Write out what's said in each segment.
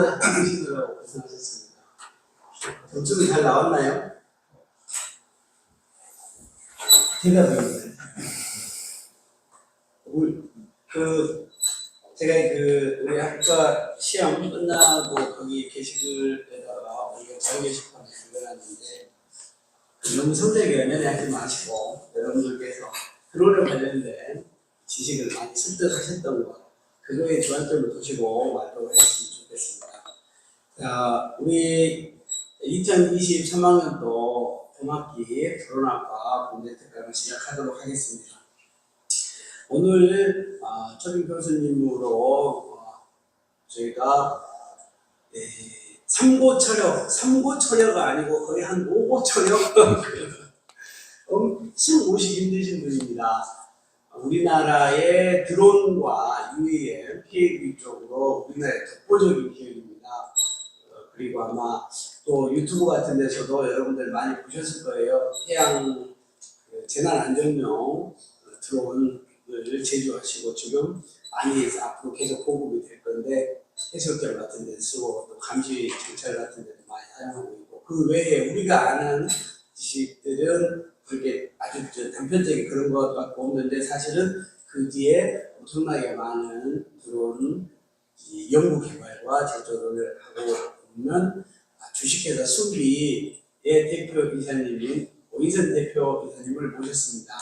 하시느라고 고생하셨습니다. 점수는 잘 나왔나요? 대답입니다. 제가 우리 학과 시험 끝나고 거기 게시글에다가 우리가 자유게시판에 올려놨는데 너무 성적에 연연하지 마시고 여러분들께서 드론에 관련된 지식을 많이 습득하셨던 것 그거에 주안점을 두시고 활동을 했으면 좋겠습니다. 자, 우리 2023학년도 봄학기 드론학과 공대특강을 시작하도록 하겠습니다. 오늘 초빙 교수님으로 저희가 삼고철여가 아니고 거의 한 5고철여 엄청 오시기 힘드신 분입니다. 우리나라의 드론과 UAM, PAV 쪽으로 우리나라의 독보적인 기업입니다. 그리고 아마 또 유튜브 같은 데서도 여러분들 많이 보셨을 거예요. 해양 재난안전용 드론을 제조하시고 지금 많이 앞으로 계속 보급이 될 건데 해수욕장 같은 데 쓰고 또 감시 경찰 같은 데도 많이 사용하고 있고 그 외에 우리가 아는 지식들은 그렇게 아주 단편적인 그런 것밖에 없는데 사실은 그 뒤에 엄청나게 많은 드론 연구 개발과 제조를 하고 있는 주식회사 수비의 대표 이사님인 오인선 대표 이사님을 모셨습니다.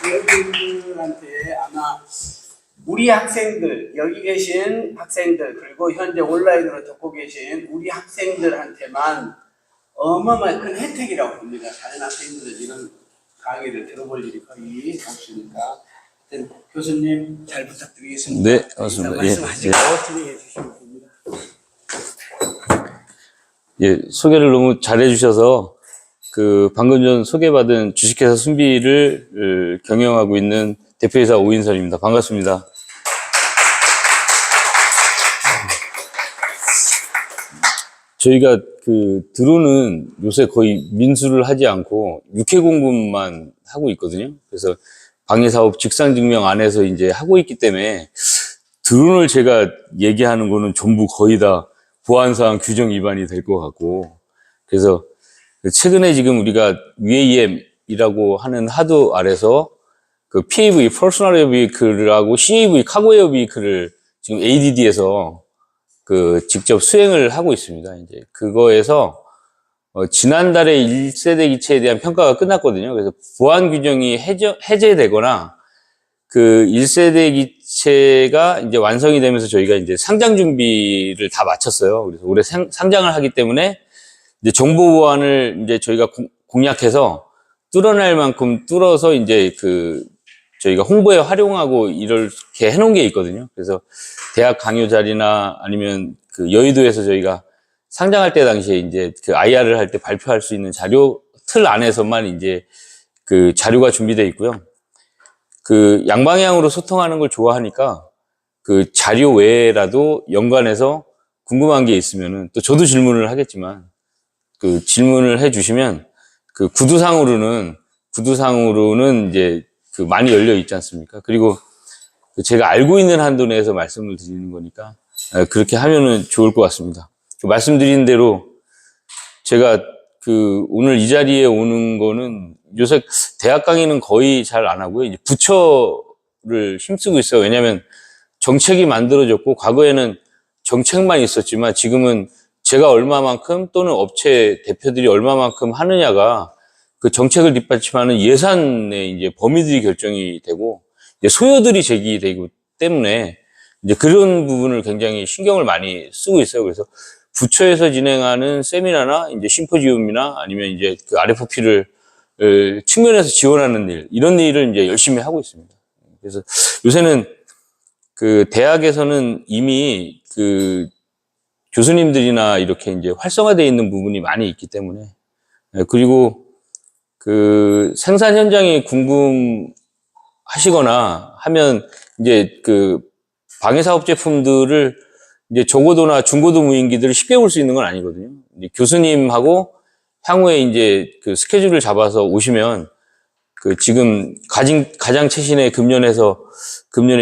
여러분들한테 아마 우리 학생들, 여기 계신 학생들, 그리고 현재 온라인으로 듣고 계신 우리 학생들한테만 어마어마한 큰 혜택이라고 봅니다. 다른 학생들은 이런 강의를 들어볼 일이 거의 없으니까. 교수님 잘 부탁드리겠습니다. 네, 맞습니다. 말씀하시고 진행해 주시면 됩니다. 예, 소개를 너무 잘해 주셔서 방금 전 소개받은 주식회사 순비를 경영하고 있는 대표이사 오인선입니다. 반갑습니다. 저희가 드론은 요새 거의 민수를 하지 않고 육해 공급만 하고 있거든요. 그래서 방위사업 직상증명 안에서 이제 하고 있기 때문에 드론을 제가 얘기하는 거는 전부 거의 다 보안사항 규정 위반이 될 것 같고, 그래서 최근에 지금 우리가 UAM이라고 하는 하드 아래서 PAV, Personal Air Vehicle하고 CAV, Cargo Air Vehicle를 지금 ADD에서 직접 수행을 하고 있습니다. 이제 그거에서 지난달에 1세대 기체에 대한 평가가 끝났거든요. 그래서 보안 규정이 해제되거나 1세대 기체가 이제 완성이 되면서 저희가 이제 상장 준비를 다 마쳤어요. 그래서 올해 상장을 하기 때문에 이제 정보 보안을 이제 저희가 공략해서 뚫어낼 만큼 뚫어서 이제 저희가 홍보에 활용하고 이렇게 해놓은 게 있거든요. 그래서 대학 강요 자리나 아니면 여의도에서 저희가 상장할 때 당시에 이제 IR을 할 때 발표할 수 있는 자료 틀 안에서만 이제 자료가 준비되어 있고요. 양방향으로 소통하는 걸 좋아하니까 자료 외에라도 연관해서 궁금한 게 있으면은 또 저도 질문을 하겠지만 질문을 해 주시면 구두상으로는 이제 많이 열려 있지 않습니까? 그리고 제가 알고 있는 한도 내에서 말씀을 드리는 거니까 그렇게 하면은 좋을 것 같습니다. 말씀드린 대로 제가 오늘 이 자리에 오는 거는 요새 대학 강의는 거의 잘 안 하고요. 이제 부처를 힘쓰고 있어요. 왜냐하면 정책이 만들어졌고 과거에는 정책만 있었지만 지금은 제가 얼마만큼 또는 업체 대표들이 얼마만큼 하느냐가 정책을 뒷받침하는 예산의 이제 범위들이 결정이 되고 이제 소요들이 제기되기 때문에 이제 그런 부분을 굉장히 신경을 많이 쓰고 있어요. 그래서 부처에서 진행하는 세미나나 이제 심포지움이나 아니면 이제 RFP를 측면에서 지원하는 일, 이런 일을 이제 열심히 하고 있습니다. 그래서 요새는 대학에서는 이미 교수님들이나 이렇게 이제 활성화되어 있는 부분이 많이 있기 때문에, 그리고 생산 현장이 궁금하시거나 하면 이제 방위사업 제품들을 이제 저고도나 중고도 무인기들을 쉽게 볼 수 있는 건 아니거든요. 이제 교수님하고 향후에 이제 스케줄을 잡아서 오시면 지금 가장 최신의 금년에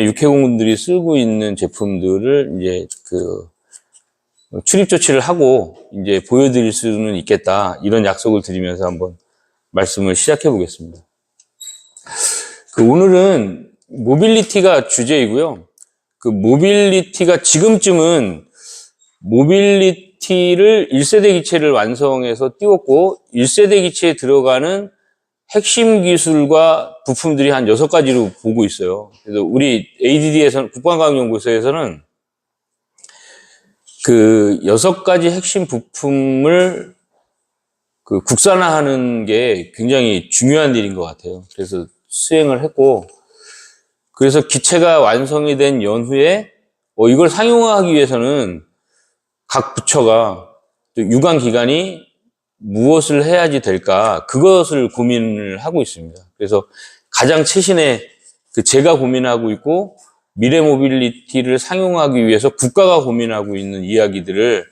육해공군들이 쓰고 있는 제품들을 이제 출입 조치를 하고 이제 보여드릴 수는 있겠다. 이런 약속을 드리면서 한번 말씀을 시작해 보겠습니다. 오늘은 모빌리티가 주제이고요. 모빌리티가 지금쯤은 모빌리티를 1세대 기체를 완성해서 띄웠고 1세대 기체에 들어가는 핵심 기술과 부품들이 한 6가지로 보고 있어요. 그래서 우리 ADD에서는, 국방과학연구소에서는 6가지 핵심 부품을 국산화하는 게 굉장히 중요한 일인 것 같아요. 그래서 수행을 했고, 그래서 기체가 완성이 된 연후에 이걸 상용화하기 위해서는 각 부처가 또 유관기관이 무엇을 해야지 될까, 그것을 고민을 하고 있습니다. 그래서 가장 최신의 제가 고민하고 있고 미래 모빌리티를 상용하기 위해서 국가가 고민하고 있는 이야기들을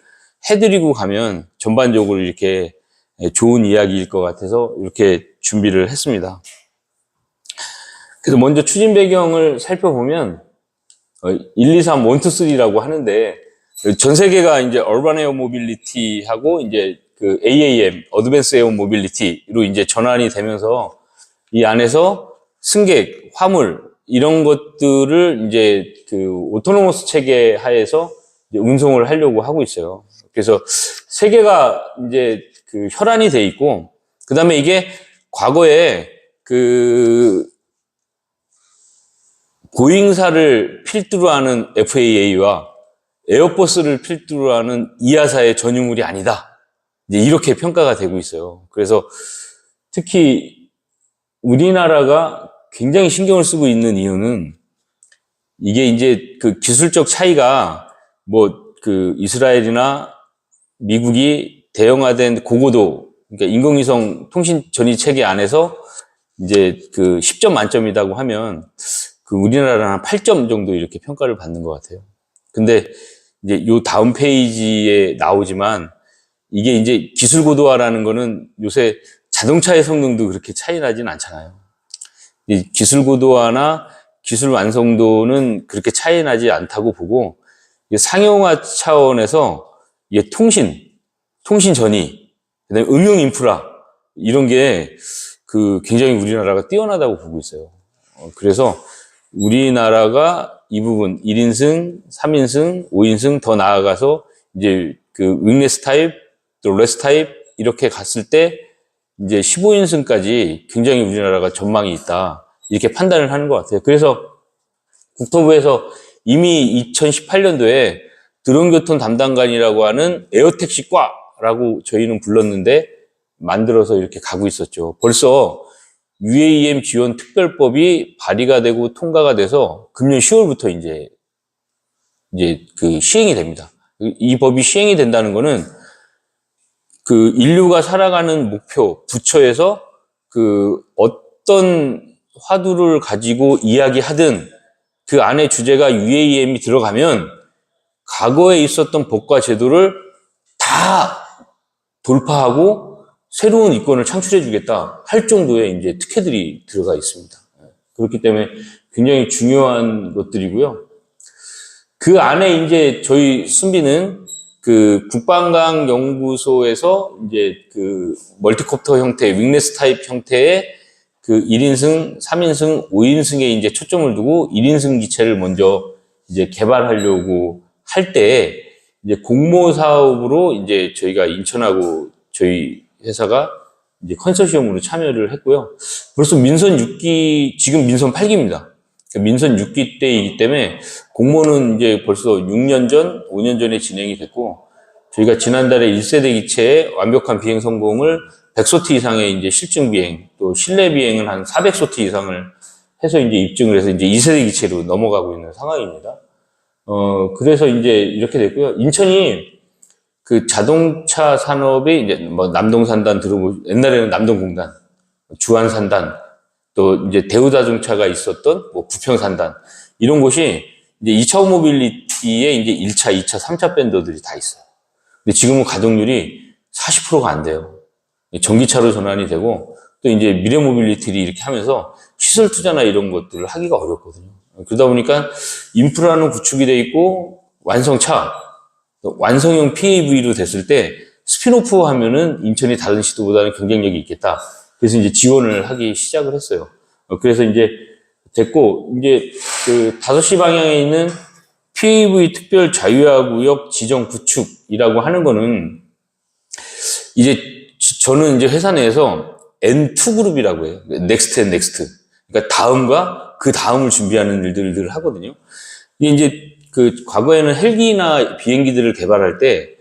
해드리고 가면 전반적으로 이렇게 좋은 이야기일 것 같아서 이렇게 준비를 했습니다. 그래서 먼저 추진 배경을 살펴보면 1, 2, 3, 1, 2, 3라고 하는데 전 세계가 이제 얼반 에어 모빌리티하고 이제 AAM, 어드밴스 에어 모빌리티로 이제 전환이 되면서 이 안에서 승객, 화물 이런 것들을 이제 오토노머스 체계 하에서 이제 운송을 하려고 하고 있어요. 그래서 세계가 이제 혈안이 돼 있고, 그 다음에 이게 과거에 보잉사를 필두로 하는 FAA와 에어버스를 필두로 하는 이아사의 전유물이 아니다. 이제 이렇게 평가가 되고 있어요. 그래서 특히 우리나라가 굉장히 신경을 쓰고 있는 이유는 이게 이제 기술적 차이가 이스라엘이나 미국이 대형화된 고고도, 그러니까 인공위성 통신 전이 체계 안에서 이제 10점 만점이라고 하면 우리나라는 한 8점 정도 이렇게 평가를 받는 것 같아요. 근데 이제 요 다음 페이지에 나오지만 이게 이제 기술 고도화라는 거는 요새 자동차의 성능도 그렇게 차이 나진 않잖아요. 이 기술 고도화나 기술 완성도는 그렇게 차이 나지 않다고 보고, 상용화 차원에서 이게 통신 전이, 그다음에 응용 인프라 이런 게 굉장히 우리나라가 뛰어나다고 보고 있어요. 그래서 우리나라가 이 부분 1인승, 3인승, 5인승 더 나아가서 이제 윙레스 타입, 또 레스 타입 이렇게 갔을 때 이제 15인승까지 굉장히 우리나라가 전망이 있다. 이렇게 판단을 하는 것 같아요. 그래서 국토부에서 이미 2018년도에 드론교통 담당관이라고 하는 에어택시과라고 저희는 불렀는데 만들어서 이렇게 가고 있었죠. 벌써 UAM 지원 특별법이 발의가 되고 통과가 돼서 금년 10월부터 이제 시행이 됩니다. 이 법이 시행이 된다는 거는 인류가 살아가는 목표, 부처에서 어떤 화두를 가지고 이야기하든 그 안에 주제가 UAM이 들어가면 과거에 있었던 법과 제도를 다 돌파하고 새로운 이권을 창출해 주겠다 할 정도의 이제 특혜들이 들어가 있습니다. 그렇기 때문에 굉장히 중요한 것들이고요. 그 안에 이제 저희 순비는 국방과학 연구소에서 이제 멀티콥터 형태, 윙레스 타입 형태의 1인승, 3인승, 5인승에 이제 초점을 두고 1인승 기체를 먼저 이제 개발하려고 할 때 이제 공모 사업으로 이제 저희가 인천하고 저희 회사가 이제 컨소시엄으로 참여를 했고요. 벌써 민선 6기, 지금 민선 8기입니다. 민선 6기 때이기 때문에 공모는 이제 벌써 6년 전, 5년 전에 진행이 됐고, 저희가 지난달에 1세대 기체의 완벽한 비행 성공을 100소트 이상의 이제 실증 비행, 또 실내 비행은 한 400소트 이상을 해서 이제 입증을 해서 이제 2세대 기체로 넘어가고 있는 상황입니다. 그래서 이제 이렇게 됐고요. 인천이 자동차 산업이 이제 남동산단 들어보고, 옛날에는 남동공단, 주안산단, 또 이제 대우자동차가 있었던 부평산단, 이런 곳이 이제 2차 모빌리티에 이제 1차, 2차, 3차 밴더들이 다 있어요. 근데 지금은 가동률이 40%가 안 돼요. 전기차로 전환이 되고, 또 이제 미래 모빌리티를 이렇게 하면서 시설 투자나 이런 것들을 하기가 어렵거든요. 그러다 보니까 인프라는 구축이 돼 있고 완성차, 완성형 PAV로 됐을 때 스피노프 하면은 인천이 다른 시도보다는 경쟁력이 있겠다. 그래서 이제 지원을 하기 시작을 했어요. 그래서 이제 됐고, 이제 그 5시 방향에 있는 PAV 특별 자유화구역 지정 구축이라고 하는 거는 이제 저는 이제 회사 내에서 N2 그룹이라고 해요. 넥스트 앤 넥스트. 그러니까 다음과 그 다음을 준비하는 일들을 하거든요. 이게 이제 그 과거에는 헬기나 비행기들을 개발할 때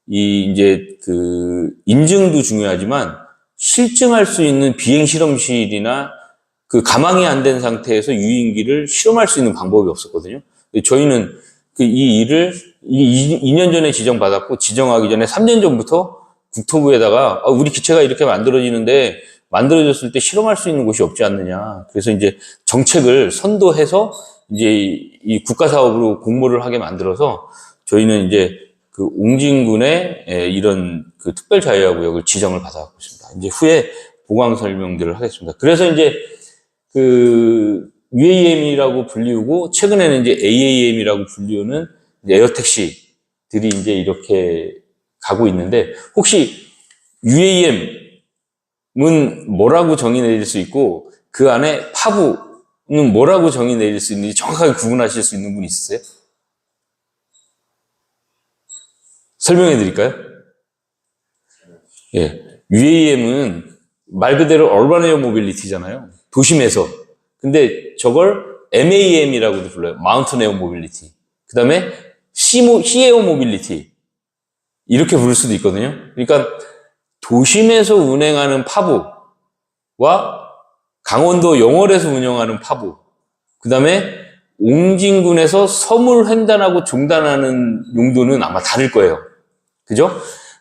이제 그 인증도 중요하지만 실증할 수 있는 비행 실험실이나 그 가망이 안 된 상태에서 유인기를 실험할 수 있는 방법이 없었거든요. 저희는 그 이 일을 2년 전에 지정받았고 지정하기 전에 3년 전부터 국토부에다가 우리 기체가 이렇게 만들어지는데 만들어졌을 때 실험할 수 있는 곳이 없지 않느냐. 그래서 이제 정책을 선도해서 이제 이 국가 사업으로 공모를 하게 만들어서 저희는 이제 그 옹진군의 이런 그 특별 자유화구역을 지정을 받아갖고 있습니다. 이제 후에 보강 설명들을 하겠습니다. 그래서 이제 그 UAM이라고 불리우고 최근에는 이제 AAM이라고 불리우는 에어택시들이 이제 이렇게 가고 있는데 혹시 UAM은 뭐라고 정의 내릴 수 있고 그 안에 파부는 뭐라고 정의 내릴 수 있는지 정확하게 구분하실 수 있는 분 있으세요? 설명해 드릴까요? 예. UAM은 말 그대로 얼반 에어 모빌리티잖아요. 도심에서. 근데 저걸 MAM이라고도 불러요. 마운틴 에어 모빌리티. 그 다음에 시에어 모빌리티. 이렇게 부를 수도 있거든요. 그러니까 도심에서 운행하는 파부와 강원도 영월에서 운영하는 파부. 그 다음에 옹진군에서 섬을 횡단하고 종단하는 용도는 아마 다를 거예요. 그죠?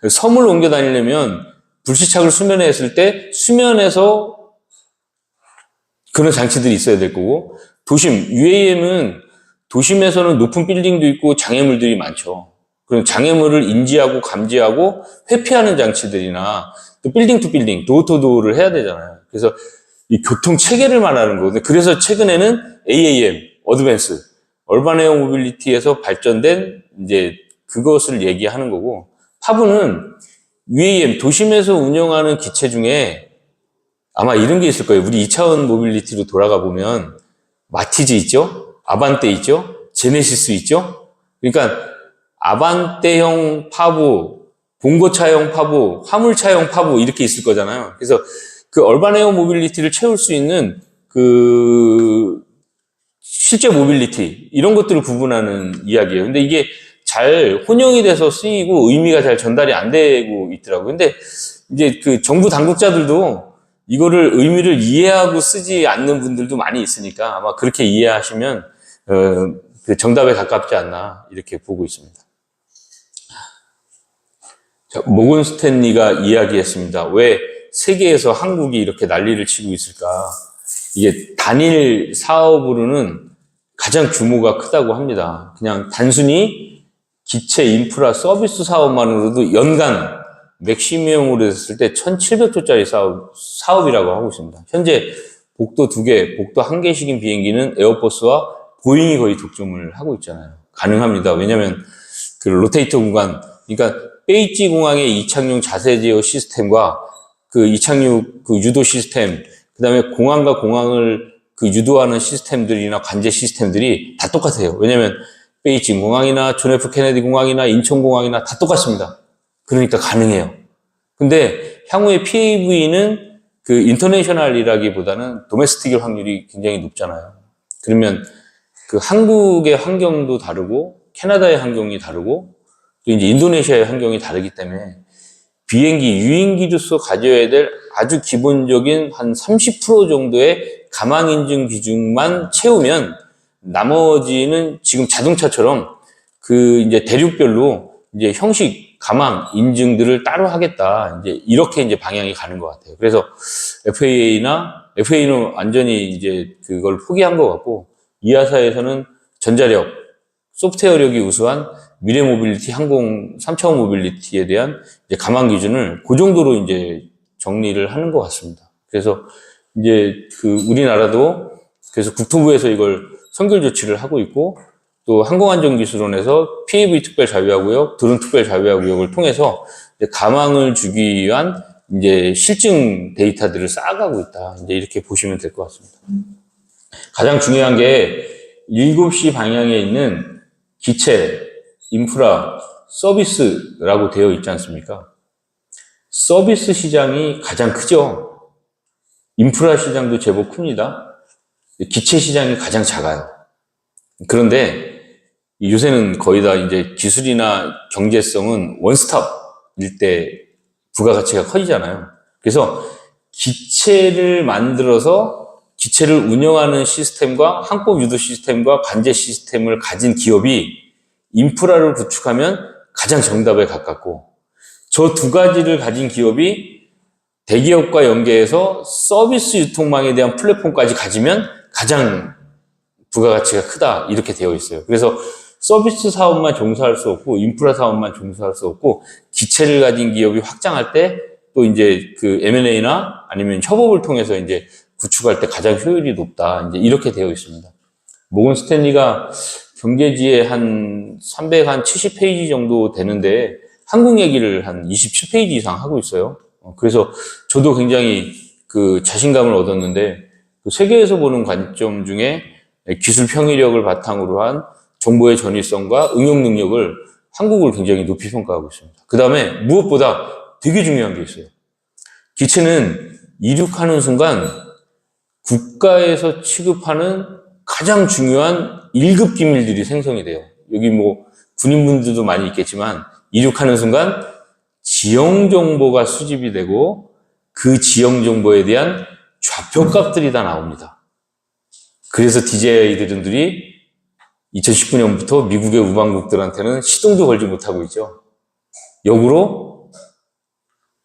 섬을 옮겨 다니려면 불시착을 수면에 했을 때 수면에서 그런 장치들이 있어야 될 거고 도심, UAM은 도심에서는 높은 빌딩도 있고 장애물들이 많죠. 그럼 장애물을 인지하고 감지하고 회피하는 장치들이나 또 빌딩 투 빌딩, 도어 투 도어를 해야 되잖아요. 그래서 이 교통 체계를 말하는 거거든요. 그래서 최근에는 AAM, 어드밴스, 얼반 에어 모빌리티에서 발전된 이제 그것을 얘기하는 거고 파브는 UAM, 도심에서 운영하는 기체 중에 아마 이런 게 있을 거예요. 우리 2차원 모빌리티로 돌아가 보면 마티즈 있죠? 아반떼 있죠? 제네시스 있죠? 그러니까 아반떼형 파부, 봉고차형 파부, 화물차형 파부 이렇게 있을 거잖아요. 그래서 그 얼반 에어 모빌리티를 채울 수 있는 그 실제 모빌리티 이런 것들을 구분하는 이야기예요. 근데 이게 잘 혼용이 돼서 쓰이고 의미가 잘 전달이 안 되고 있더라고요. 근데 이제 그 정부 당국자들도 이거를 의미를 이해하고 쓰지 않는 분들도 많이 있으니까 아마 그렇게 이해하시면 그 정답에 가깝지 않나 이렇게 보고 있습니다. 자, 모건 스탠리가 이야기했습니다. 왜 세계에서 한국이 이렇게 난리를 치고 있을까? 이게 단일 사업으로는 가장 규모가 크다고 합니다. 그냥 단순히 기체 인프라 서비스 사업만으로도 연간 맥시멈으로 했을 때 1,700조짜리 사업이라고 하고 있습니다. 현재 복도 2개, 복도 1개씩인 비행기는 에어버스와 보잉이 거의 독점을 하고 있잖아요. 가능합니다. 왜냐하면 그 로테이터 구간, 그러니까 베이지 공항의 이착륙 자세 제어 시스템과 그 이착륙 그 유도 시스템, 그 다음에 공항과 공항을 그 유도하는 시스템들이나 관제 시스템들이 다 똑같아요. 왜냐하면 베이징 공항이나 존 F 케네디 공항이나 인천 공항이나 다 똑같습니다. 그러니까 가능해요. 근데 향후에 PAV는 그 인터내셔널이라기보다는 도메스틱일 확률이 굉장히 높잖아요. 그러면 그 한국의 환경도 다르고 캐나다의 환경이 다르고 또 이제 인도네시아의 환경이 다르기 때문에 비행기 유인기로서 가져야 될 아주 기본적인 한 30% 정도의 가망 인증 기준만 채우면 나머지는 지금 자동차처럼 그 이제 대륙별로 이제 형식 가망 인증들을 따로 하겠다. 이제 이렇게 이제 방향이 가는 것 같아요. 그래서 FAA는 완전히 이제 그걸 포기한 것 같고 이하사에서는 전자력, 소프트웨어력이 우수한 미래 모빌리티, 항공 3차원 모빌리티에 대한 이제 가망 기준을 그 정도로 이제 정리를 하는 것 같습니다. 그래서 이제 우리나라도 그래서 국토부에서 이걸 선결 조치를 하고 있고, 또 항공안전기술원에서 PAV 특별 자유화구역, 드론 특별 자유화구역을 통해서 이제 가망을 주기 위한 이제 실증 데이터들을 쌓아가고 있다. 이제 이렇게 보시면 될 것 같습니다. 가장 중요한 게 7시 방향에 있는 기체, 인프라, 서비스라고 되어 있지 않습니까? 서비스 시장이 가장 크죠. 인프라 시장도 제법 큽니다. 기체 시장이 가장 작아요. 그런데 요새는 거의 다 이제 기술이나 경제성은 원스톱일 때 부가가치가 커지잖아요. 그래서 기체를 만들어서 기체를 운영하는 시스템과 항법 유도 시스템과 관제 시스템을 가진 기업이 인프라를 구축하면 가장 정답에 가깝고, 저 두 가지를 가진 기업이 대기업과 연계해서 서비스 유통망에 대한 플랫폼까지 가지면 가장 부가가치가 크다, 이렇게 되어 있어요. 그래서 서비스 사업만 종사할 수 없고 인프라 사업만 종사할 수 없고, 기체를 가진 기업이 확장할 때 또 이제 M&A나 아니면 협업을 통해서 이제 구축할 때 가장 효율이 높다, 이제 이렇게 되어 있습니다. 모건 스탠리가 경제지에 한 370페이지 정도 되는데 한국 얘기를 한 27페이지 이상 하고 있어요. 그래서 저도 굉장히 자신감을 얻었는데, 세계에서 보는 관점 중에 기술 평이력을 바탕으로 한 정보의 전위성과 응용 능력을 한국을 굉장히 높이 평가하고 있습니다. 그 다음에 무엇보다 되게 중요한 게 있어요. 기체는 이륙하는 순간 국가에서 취급하는 가장 중요한 1급 기밀들이 생성이 돼요. 여기 뭐 군인분들도 많이 있겠지만, 이륙하는 순간 지형 정보가 수집이 되고 그 지형 정보에 대한 좌표값들이 다 나옵니다. 그래서 DJI들이 2019년부터 미국의 우방국들한테는 시동도 걸지 못하고 있죠. 역으로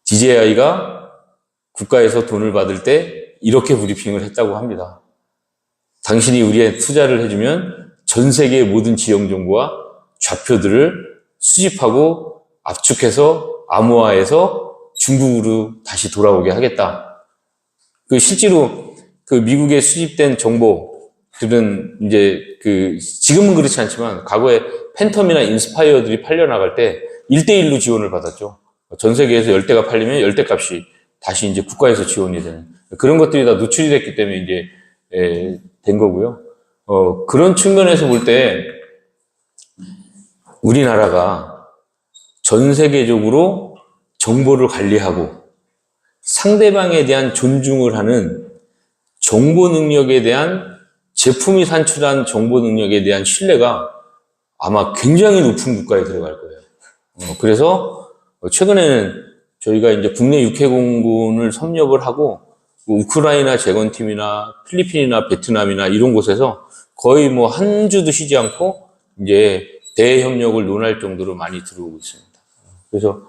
DJI가 국가에서 돈을 받을 때 이렇게 브리핑을 했다고 합니다. 당신이 우리에 투자를 해주면 전 세계의 모든 지형 정보와 좌표들을 수집하고 압축해서 암호화해서 중국으로 다시 돌아오게 하겠다. 실제로 미국에 수집된 정보들은 이제 지금은 그렇지 않지만 과거에 팬텀이나 인스파이어들이 팔려나갈 때 1대1로 지원을 받았죠. 전 세계에서 10대가 팔리면 10대 값이 다시 이제 국가에서 지원이 되는 그런 것들이 다 노출이 됐기 때문에 이제 된 거고요. 그런 측면에서 볼 때 우리나라가 전 세계적으로 정보를 관리하고 상대방에 대한 존중을 하는 정보 능력에 대한, 제품이 산출한 정보 능력에 대한 신뢰가 아마 굉장히 높은 국가에 들어갈 거예요. 그래서 최근에는 저희가 이제 국내 육해공군을 섭렵을 하고 우크라이나 재건팀이나 필리핀이나 베트남이나 이런 곳에서 거의 뭐 한 주도 쉬지 않고 이제 대협력을 논할 정도로 많이 들어오고 있습니다. 그래서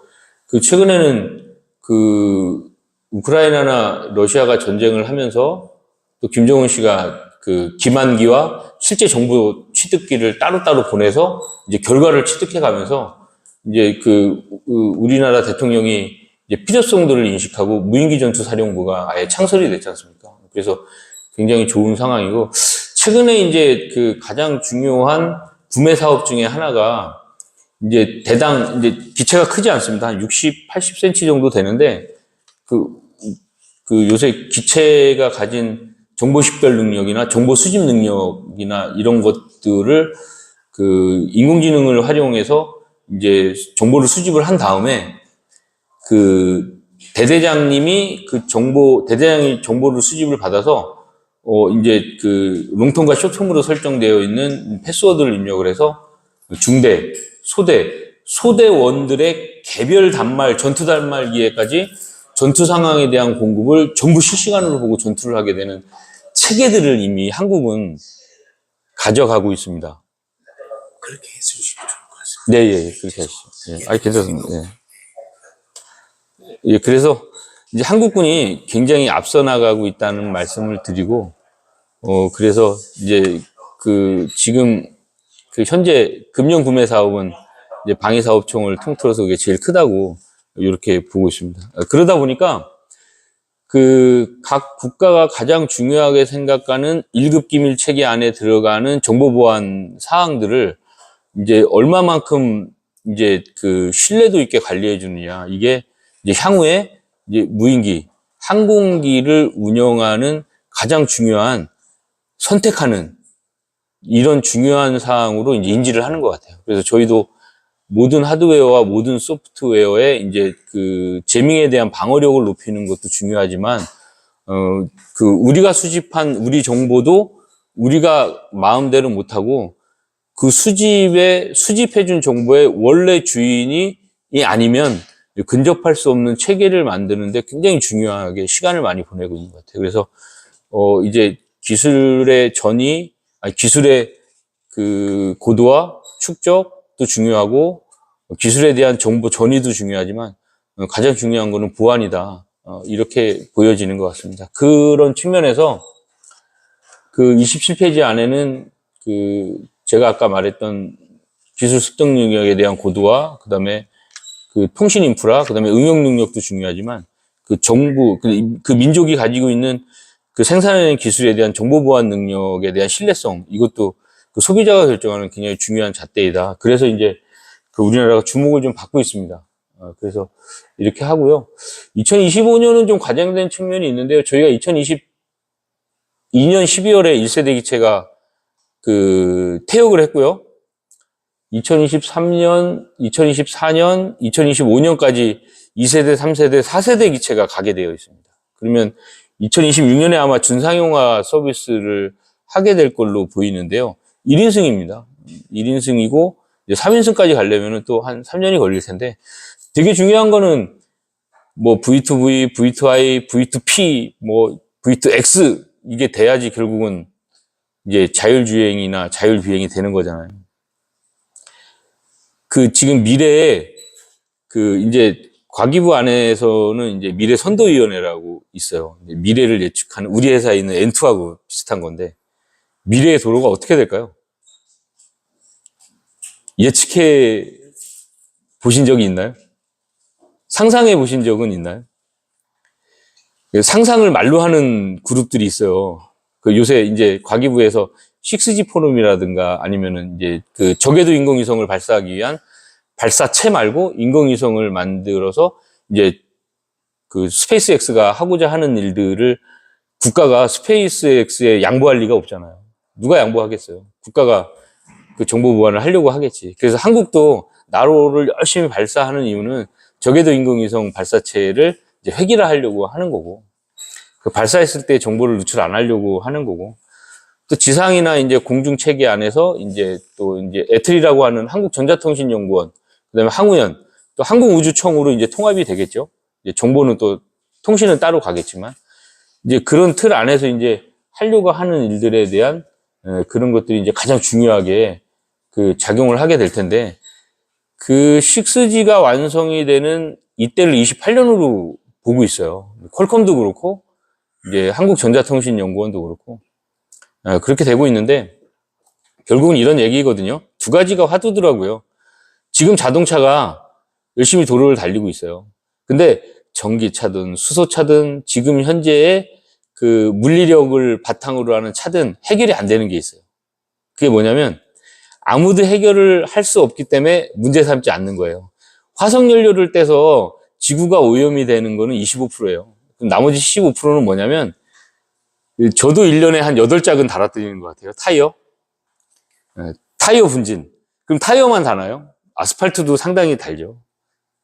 최근에는 우크라이나나 러시아가 전쟁을 하면서 또 김정은 씨가 기만기와 실제 정보 취득기를 따로따로 보내서 이제 결과를 취득해 가면서 이제 우리나라 대통령이 이제 필요성들을 인식하고 무인기 전투 사령부가 아예 창설이 됐지 않습니까? 그래서 굉장히 좋은 상황이고, 최근에 이제 가장 중요한 구매 사업 중에 하나가 이제 이제 기체가 크지 않습니다. 한 60, 80cm 정도 되는데, 요새 기체가 가진 정보 식별 능력이나 정보 수집 능력이나 이런 것들을 인공지능을 활용해서 이제 정보를 수집을 한 다음에 대대장님이 대대장이 정보를 수집을 받아서 이제 롱텀과 숏텀으로 설정되어 있는 패스워드를 입력을 해서 중대, 소대원들의 개별 단말, 전투 단말기에까지 전투 상황에 대한 공급을 전부 실시간으로 보고 전투를 하게 되는 체계들을 이미 한국은 가져가고 있습니다. 그렇게 해주시면 좋을 것 같습니다. 네, 예, 그렇게 하시죠. 예, 괜찮습니다. 예. 예, 그래서 이제 한국군이 굉장히 앞서 나가고 있다는 말씀을 드리고, 그래서 이제 지금 현재 금융 구매 사업은 이제 방위사업청을 통틀어서 그게 제일 크다고 이렇게 보고 있습니다. 그러다 보니까 각 국가가 가장 중요하게 생각하는 1급 기밀 체계 안에 들어가는 정보 보안 사항들을 이제 얼마만큼 이제 신뢰도 있게 관리해 주느냐. 이게 이제 향후에 이제 무인기, 항공기를 운영하는 가장 중요한 선택하는 이런 중요한 사항으로 이제 인지를 하는 것 같아요. 그래서 저희도 모든 하드웨어와 모든 소프트웨어에 이제 제밍에 대한 방어력을 높이는 것도 중요하지만, 우리가 수집한 우리 정보도 우리가 마음대로 못하고 수집해준 정보의 원래 주인이 아니면 근접할 수 없는 체계를 만드는데 굉장히 중요하게 시간을 많이 보내고 있는 것 같아요. 그래서, 이제 기술의 고도화, 축적도 중요하고, 기술에 대한 정보 전이도 중요하지만, 가장 중요한 거는 보안이다. 이렇게 보여지는 것 같습니다. 그런 측면에서 27페이지 안에는 제가 아까 말했던 기술 습득 능력에 대한 고도화, 그 다음에 통신 인프라, 그 다음에 응용 능력도 중요하지만, 정부, 민족이 가지고 있는 생산하는 기술에 대한 정보 보안 능력에 대한 신뢰성, 이것도 소비자가 결정하는 굉장히 중요한 잣대이다. 그래서 이제 우리나라가 주목을 좀 받고 있습니다. 그래서 이렇게 하고요. 2025년은 좀 과장된 측면이 있는데요. 저희가 2022년 12월에 1세대 기체가 퇴역을 했고요. 2023년, 2024년, 2025년까지 2세대, 3세대, 4세대 기체가 가게 되어 있습니다. 그러면 2026년에 아마 준상용화 서비스를 하게 될 걸로 보이는데요. 1인승입니다. 1인승이고, 이제 3인승까지 가려면 또 한 3년이 걸릴 텐데, 되게 중요한 거는, V2V, V2I, V2P, V2X, 이게 돼야지 결국은 이제 자율주행이나 자율비행이 되는 거잖아요. 지금 미래에, 이제 과기부 안에서는 이제 미래 선도위원회라고 있어요. 미래를 예측하는, 우리 회사에 있는 N2하고 비슷한 건데, 미래의 도로가 어떻게 될까요? 예측해 보신 적이 있나요? 상상해 보신 적은 있나요? 상상을 말로 하는 그룹들이 있어요. 요새 이제 과기부에서 6G 포럼이라든가 아니면은 이제 저궤도 인공위성을 발사하기 위한 발사체 말고 인공위성을 만들어서 이제 스페이스X가 하고자 하는 일들을 국가가 스페이스X에 양보할 리가 없잖아요. 누가 양보하겠어요? 국가가 정보 보안을 하려고 하겠지. 그래서 한국도 나로를 열심히 발사하는 이유는 저궤도 인공위성 발사체를 이제 획일화하려고 하는 거고, 발사했을 때 정보를 누출 안 하려고 하는 거고, 또 지상이나 이제 공중 체계 안에서 이제 애틀이라고 하는 한국전자통신연구원, 그다음에 항우연, 또 항공우주청으로 이제 통합이 되겠죠. 이제 정보는 또 통신은 따로 가겠지만, 이제 그런 틀 안에서 이제 하려고 하는 일들에 대한 그런 것들이 이제 가장 중요하게 작용을 하게 될 텐데, 6G가 완성이 되는 이때를 28년으로 보고 있어요. 퀄컴도 그렇고, 이제 한국전자통신연구원도 그렇고, 그렇게 되고 있는데, 결국은 이런 얘기거든요. 두 가지가 화두더라고요. 지금 자동차가 열심히 도로를 달리고 있어요. 근데 전기차든 수소차든 지금 현재의 물리력을 바탕으로 하는 차든 해결이 안 되는 게 있어요. 그게 뭐냐면, 아무도 해결을 할 수 없기 때문에 문제 삼지 않는 거예요. 화석연료를 떼서 지구가 오염이 되는 거는 25%예요. 그럼 나머지 15%는 뭐냐면, 저도 1년에 한 8짝은 달아드리는 것 같아요. 타이어 분진. 그럼 타이어만 다나요? 아스팔트도 상당히 달죠.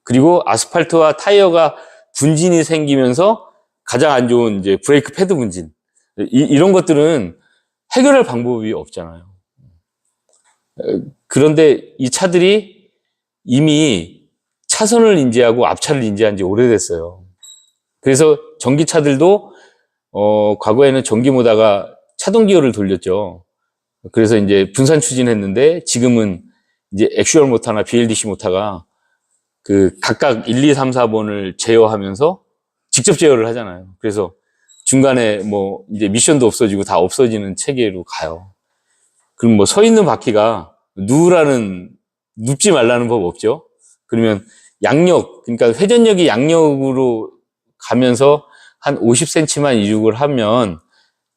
그리고 아스팔트와 타이어가 분진이 생기면서 가장 안 좋은 이제 브레이크 패드 분진. 이런 것들은 해결할 방법이 없잖아요. 그런데 이 차들이 이미 차선을 인지하고 앞차를 인지한 지 오래됐어요. 그래서 전기차들도 과거에는 전기 모다가 차동 기어를 돌렸죠. 그래서 이제 분산 추진했는데 지금은 이제 액슈얼 모터나 BLDC 모터가 각각 1, 2, 3, 4번을 제어하면서 직접 제어를 하잖아요. 그래서 중간에 이제 미션도 없어지고 다 없어지는 체계로 가요. 그럼 서 있는 바퀴가 눕지 말라는 법 없죠? 그러면 양력, 그러니까 회전력이 양력으로 가면서 한 50cm만 이륙을 하면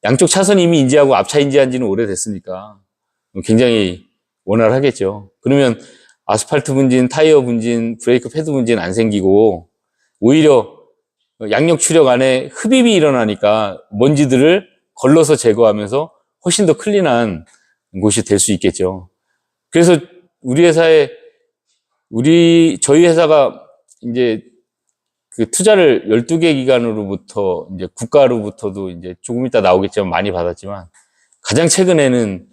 양쪽 차선 이미 인지하고 앞차 인지한 지는 오래됐으니까 굉장히 원활하겠죠. 그러면 아스팔트 분진, 타이어 분진, 브레이크 패드 분진 안 생기고 오히려 양력 추력 안에 흡입이 일어나니까 먼지들을 걸러서 제거하면서 훨씬 더 클린한 곳이 될 수 있겠죠. 그래서 저희 회사가 이제 그 투자를 12개 기관으로부터 이제 국가로부터도 이제 조금 이따 나오겠지만 많이 받았지만 가장 최근에는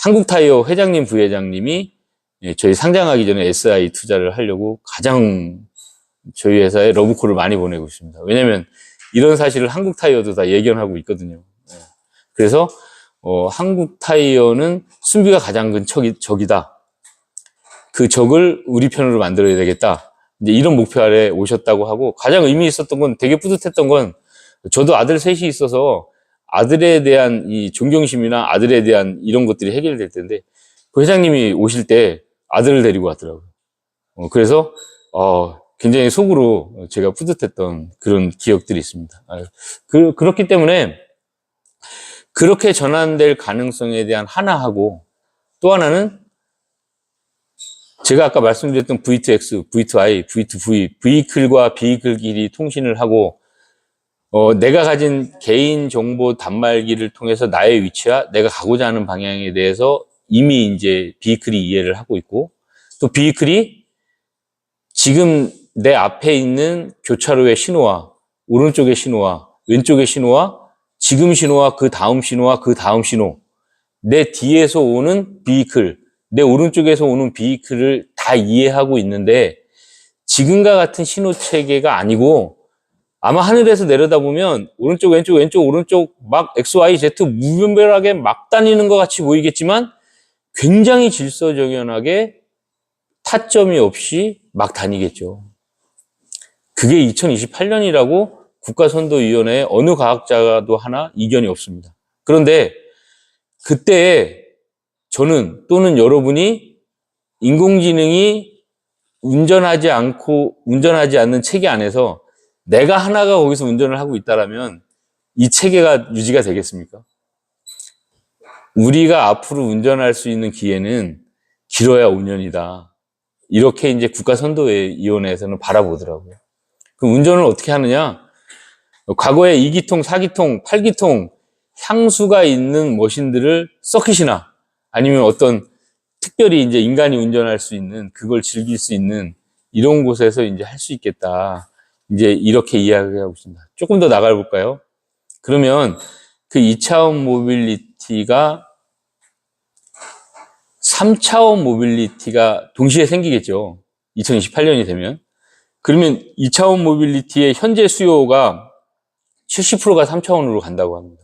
한국타이어 회장님, 부회장님이 저희 상장하기 전에 SI 투자를 하려고 가장 저희 회사에 러브콜을 많이 보내고 있습니다. 왜냐면 이런 사실을 한국타이어도 다 예견하고 있거든요. 그래서 한국타이어는 순비가 가장 큰 적이다. 그 적을 우리 편으로 만들어야 되겠다. 이제 이런 목표 아래 오셨다고 하고 가장 의미 있었던 건 되게 뿌듯했던 건 저도 아들 셋이 있어서 아들에 대한 이 존경심이나 아들에 대한 이런 것들이 해결될 텐데 그 회장님이 오실 때 아들을 데리고 왔더라고요. 그래서 굉장히 속으로 제가 뿌듯했던 그런 기억들이 있습니다. 그렇기 때문에 그렇게 전환될 가능성에 대한 하나하고 또 하나는 제가 아까 말씀드렸던 V2X, V2I, V2V, 비이클과 비이클끼리 통신을 하고 내가 가진 개인 정보 단말기를 통해서 나의 위치와 내가 가고자 하는 방향에 대해서 이미 이제 비이클이 이해를 하고 있고 또 비이클이 지금 내 앞에 있는 교차로의 신호와 오른쪽의 신호와 왼쪽의 신호와 지금 신호와 그 다음 신호와 그 다음 신호 내 뒤에서 오는 비이클 내 오른쪽에서 오는 비이클을 다 이해하고 있는데 지금과 같은 신호 체계가 아니고 아마 하늘에서 내려다보면 오른쪽 왼쪽 왼쪽 오른쪽 막 X, Y, Z 무분별하게 막 다니는 것 같이 보이겠지만 굉장히 질서정연하게 타점이 없이 막 다니겠죠. 그게 2028년이라고 국가선도위원회에 어느 과학자도 하나 이견이 없습니다. 그런데 그때 저는 또는 여러분이 인공지능이 운전하지 않는 체계 안에서 내가 하나가 거기서 운전을 하고 있다라면 이 체계가 유지가 되겠습니까? 우리가 앞으로 운전할 수 있는 기회는 길어야 5년이다. 이렇게 이제 국가선도위원회에서는 바라보더라고요. 그럼 운전을 어떻게 하느냐? 과거에 2기통, 4기통, 8기통 향수가 있는 머신들을 서킷이나 아니면 어떤 특별히 이제 인간이 운전할 수 있는 그걸 즐길 수 있는 이런 곳에서 이제 할 수 있겠다. 이제 이렇게 이야기하고 있습니다. 조금 더 나가 볼까요? 그러면 그 2차원 모빌리티가 3차원 모빌리티가 동시에 생기겠죠. 2028년이 되면. 그러면 2차원 모빌리티의 현재 수요가 70%가 3차원으로 간다고 합니다.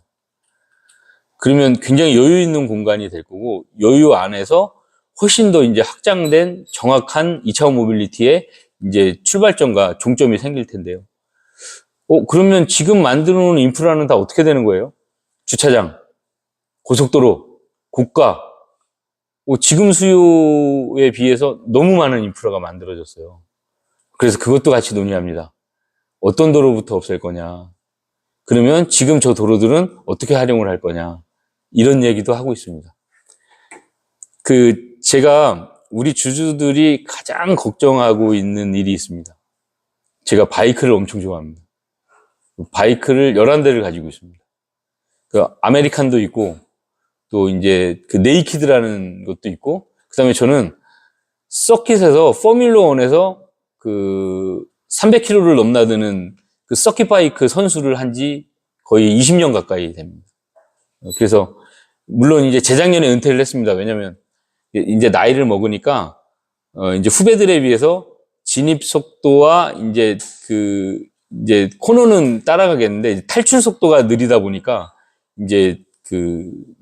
그러면 굉장히 여유 있는 공간이 될 거고, 여유 안에서 훨씬 더 이제 확장된 정확한 2차원 모빌리티의 이제 출발점과 종점이 생길 텐데요. 그러면 지금 만들어 놓은 인프라는 다 어떻게 되는 거예요? 주차장, 고속도로, 고가. 지금 수요에 비해서 너무 많은 인프라가 만들어졌어요. 그래서 그것도 같이 논의합니다. 어떤 도로부터 없앨 거냐. 그러면 지금 저 도로들은 어떻게 활용을 할 거냐. 이런 얘기도 하고 있습니다. 제가 우리 주주들이 가장 걱정하고 있는 일이 있습니다. 제가 바이크를 엄청 좋아합니다. 바이크를 11대를 가지고 있습니다. 아메리칸도 있고, 또 이제 네이키드라는 것도 있고, 그 다음에 저는 서킷에서, 포뮬러 1에서 300km를 넘나드는 서킷 바이크 선수를 한 지 거의 20년 가까이 됩니다. 그래서, 물론 이제 재작년에 은퇴를 했습니다. 왜냐면, 이제 나이를 먹으니까, 이제 후배들에 비해서 진입 속도와 이제 코너는 따라가겠는데, 탈출 속도가 느리다 보니까, 이제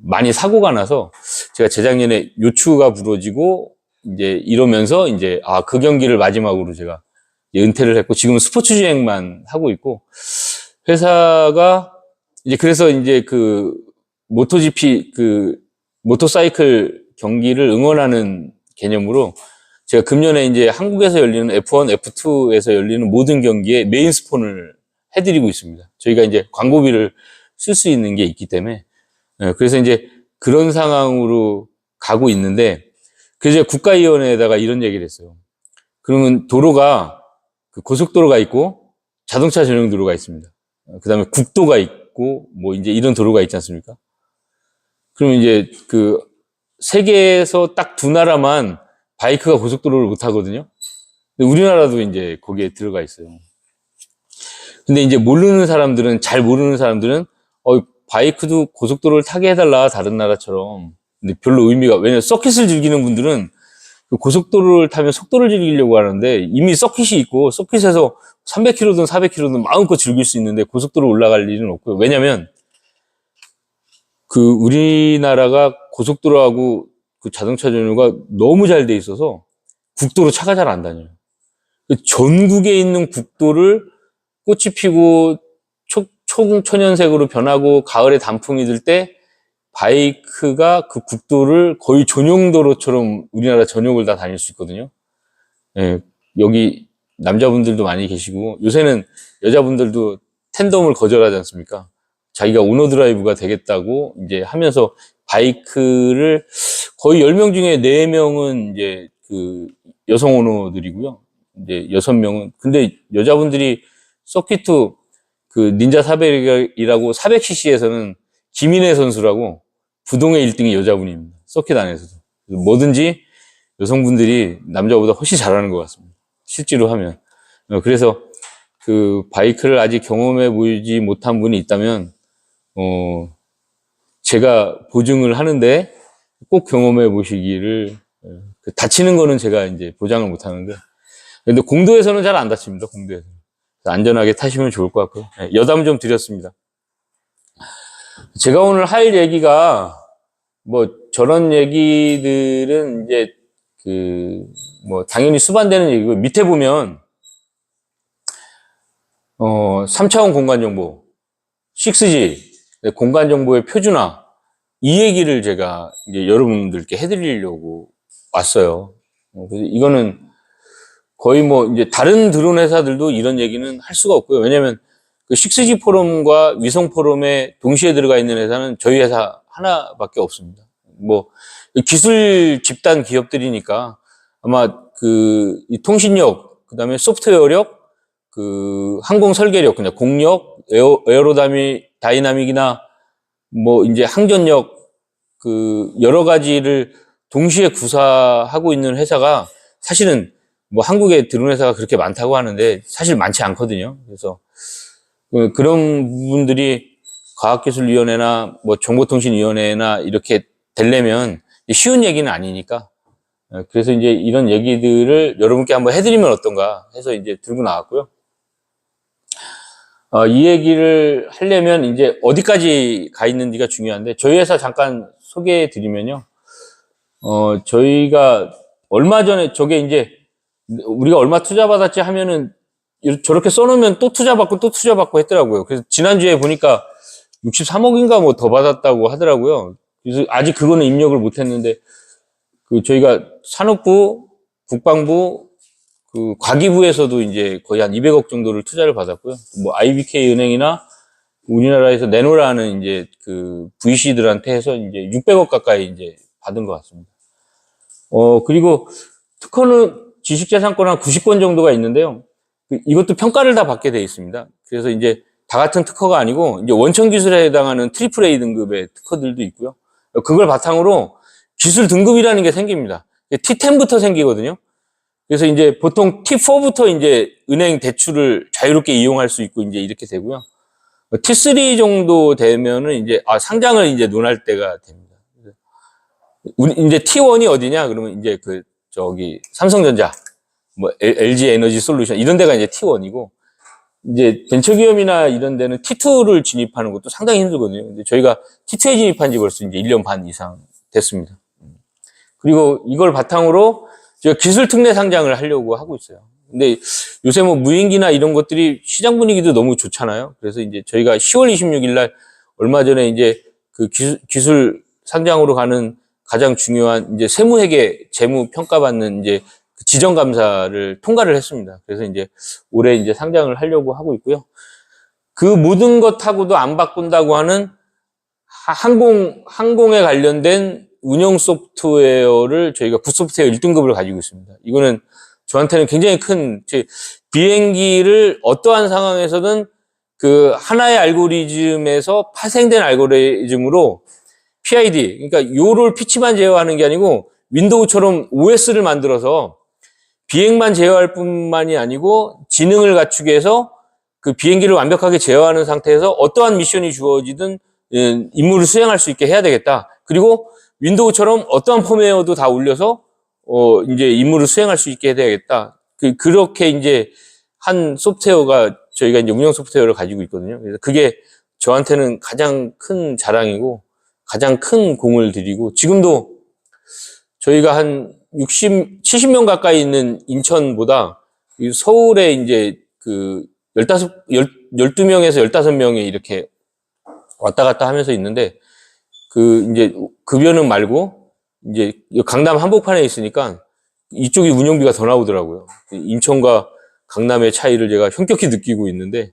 많이 사고가 나서, 제가 재작년에 요추가 부러지고, 이제 이러면서 이제, 그 경기를 마지막으로 제가 은퇴를 했고, 지금은 스포츠 주행만 하고 있고, 회사가, 이제 그래서 이제 모토GP, 모토사이클 경기를 응원하는 개념으로 제가 금년에 이제 한국에서 열리는 F1, F2에서 열리는 모든 경기에 메인 스폰을 해드리고 있습니다. 저희가 이제 광고비를 쓸 수 있는 게 있기 때문에. 그래서 이제 그런 상황으로 가고 있는데, 그래서 국가위원회에다가 이런 얘기를 했어요. 그러면 도로가, 그 고속도로가 있고, 자동차 전용 도로가 있습니다. 그 다음에 국도가 있고, 뭐 이제 이런 도로가 있지 않습니까? 그러면 이제 그 세계에서 딱 두 나라만 바이크가 고속도로를 못 타거든요. 근데 우리나라도 이제 거기에 들어가 있어요. 근데 이제 잘 모르는 사람들은, 바이크도 고속도로를 타게 해달라, 다른 나라처럼. 근데 별로 왜냐면 서킷을 즐기는 분들은 그 고속도로를 타면 속도를 즐기려고 하는데 이미 서킷이 있고, 서킷에서 300km든 400km든 마음껏 즐길 수 있는데 고속도로 올라갈 일은 없고요. 왜냐면 그 우리나라가 고속도로하고 그 자동차 전용가 너무 잘 돼 있어서 국도로 차가 잘 안 다녀요. 전국에 있는 국도를 꽃이 피고 초천연색으로 변하고 가을에 단풍이 들 때 바이크가 그 국도를 거의 전용도로처럼 우리나라 전역을 다 다닐 수 있거든요. 예, 여기 남자분들도 많이 계시고 요새는 여자분들도 텐덤을 거절하지 않습니까? 자기가 오너드라이브가 되겠다고 이제 하면서 바이크를 거의 10명 중에 4명은 이제 그 여성 오너들이고요. 이제 6명은. 근데 여자분들이 서킷2 그 닌자 400이라고 400cc에서는 김인혜 선수라고 부동의 1등이 여자분입니다. 서킷 안에서도. 뭐든지 여성분들이 남자보다 훨씬 잘하는 것 같습니다. 실제로 하면. 그래서 그 바이크를 아직 경험해 보지 못한 분이 있다면, 제가 보증을 하는데 꼭 경험해 보시기를, 다치는 거는 제가 이제 보장을 못 하는데, 근데 공도에서는 잘 안 다칩니다, 공도에서. 안전하게 타시면 좋을 것 같고요. 여담 좀 드렸습니다. 제가 오늘 할 얘기가, 뭐, 저런 얘기들은 이제, 당연히 수반되는 얘기고, 밑에 보면, 3차원 공간정보, 6G, 공간정보의 표준화, 이 얘기를 제가 이제 여러분들께 해드리려고 왔어요. 그래서 이거는 거의 뭐, 이제 다른 드론 회사들도 이런 얘기는 할 수가 없고요. 왜냐면, 그 6G 포럼과 위성 포럼에 동시에 들어가 있는 회사는 저희 회사 하나밖에 없습니다. 뭐, 기술 집단 기업들이니까 아마 이 통신력, 그 다음에 소프트웨어력, 항공 설계력, 그냥 공력, 다이나믹이나 뭐 이제 항전력, 여러 가지를 동시에 구사하고 있는 회사가 사실은 뭐 한국에 드론 회사가 그렇게 많다고 하는데 사실 많지 않거든요. 그래서 그런 부분들이 과학기술위원회나 뭐 정보통신위원회나 이렇게 되려면 쉬운 얘기는 아니니까. 그래서 이제 이런 얘기들을 여러분께 한번 해드리면 어떤가 해서 이제 들고 나왔고요. 이 얘기를 하려면 이제 어디까지 가 있는지가 중요한데, 저희 회사 잠깐 소개해 드리면요. 저희가 얼마 전에 저게 이제 우리가 얼마 투자받았지 하면은 저렇게 써놓으면 또 투자받고 했더라고요. 그래서 지난주에 보니까 63억인가 뭐 더 받았다고 하더라고요. 그래서 아직 그거는 입력을 못 했는데, 저희가 산업부, 국방부, 과기부에서도 이제 거의 한 200억 정도를 투자를 받았고요. 뭐 IBK 은행이나 우리나라에서 내놓으라는 이제 VC들한테 해서 이제 600억 가까이 이제 받은 것 같습니다. 그리고 특허는 지식재산권 한 90건 정도가 있는데요. 이것도 평가를 다 받게 되어 있습니다. 그래서 이제 다 같은 특허가 아니고 이제 원천 기술에 해당하는 트리플 A 등급의 특허들도 있고요. 그걸 바탕으로 기술 등급이라는 게 생깁니다. T10부터 생기거든요. 그래서 이제 보통 T4부터 이제 은행 대출을 자유롭게 이용할 수 있고 이제 이렇게 되고요. T3 정도 되면은 이제 상장을 이제 논할 때가 됩니다. 이제 T1이 어디냐? 그러면 이제 삼성전자, 뭐 LG 에너지 솔루션 이런 데가 이제 T1이고, 이제 벤처기업이나 이런 데는 T2를 진입하는 것도 상당히 힘들거든요. 근데 저희가 T2에 진입한 지 벌써 이제 1년 반 이상 됐습니다. 그리고 이걸 바탕으로 제가 기술 특례 상장을 하려고 하고 있어요. 근데 요새 뭐 무인기나 이런 것들이 시장 분위기도 너무 좋잖아요. 그래서 이제 저희가 10월 26일 날 얼마 전에 이제 기술 상장으로 가는 가장 중요한 이제 세무회계 재무 평가받는 이제 지정감사를 통과를 했습니다. 그래서 이제 올해 이제 상장을 하려고 하고 있고요. 그 모든 것하고도 안 바꾼다고 하는 항공에 관련된 운영 소프트웨어를 저희가 굿소프트웨어 1등급을 가지고 있습니다. 이거는 저한테는 굉장히 큰, 비행기를 어떠한 상황에서든 그 하나의 알고리즘에서 파생된 알고리즘으로 PID, 그러니까 요를 피치만 제어하는 게 아니고 윈도우처럼 OS를 만들어서 비행만 제어할 뿐만이 아니고 지능을 갖추게 해서 그 비행기를 완벽하게 제어하는 상태에서 어떠한 미션이 주어지든 임무를 수행할 수 있게 해야 되겠다. 그리고 윈도우처럼 어떠한 펌웨어도 다 올려서 이제 임무를 수행할 수 있게 해야 되겠다. 그렇게 이제 한 소프트웨어가 저희가 이제 운영 소프트웨어를 가지고 있거든요. 그래서 그게 저한테는 가장 큰 자랑이고 가장 큰 공을 들이고 지금도 저희가 한 70명 가까이 있는 인천보다 서울에 이제 그 12명에서 15명이 이렇게 왔다 갔다 하면서 있는데 그 이제 급여는 말고 이제 강남 한복판에 있으니까 이쪽이 운영비가 더 나오더라고요. 인천과 강남의 차이를 제가 현격히 느끼고 있는데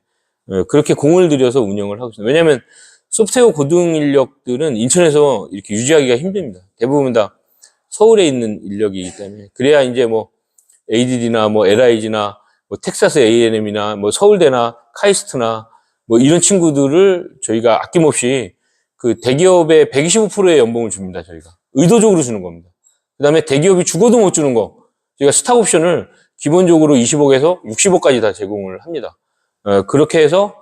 그렇게 공을 들여서 운영을 하고 있습니다. 왜냐하면 소프트웨어 고등 인력들은 인천에서 이렇게 유지하기가 힘듭니다. 대부분 다 서울에 있는 인력이기 때문에 그래야 이제 뭐 ADD나 뭐 LIG나 뭐 텍사스 A&M이나 뭐 서울대나 카이스트나 뭐 이런 친구들을 저희가 아낌없이 그 대기업의 125%의 연봉을 줍니다. 저희가 의도적으로 주는 겁니다. 그다음에 대기업이 죽어도 못 주는 거 저희가 스탁 옵션을 기본적으로 20억에서 60억까지 다 제공을 합니다. 그렇게 해서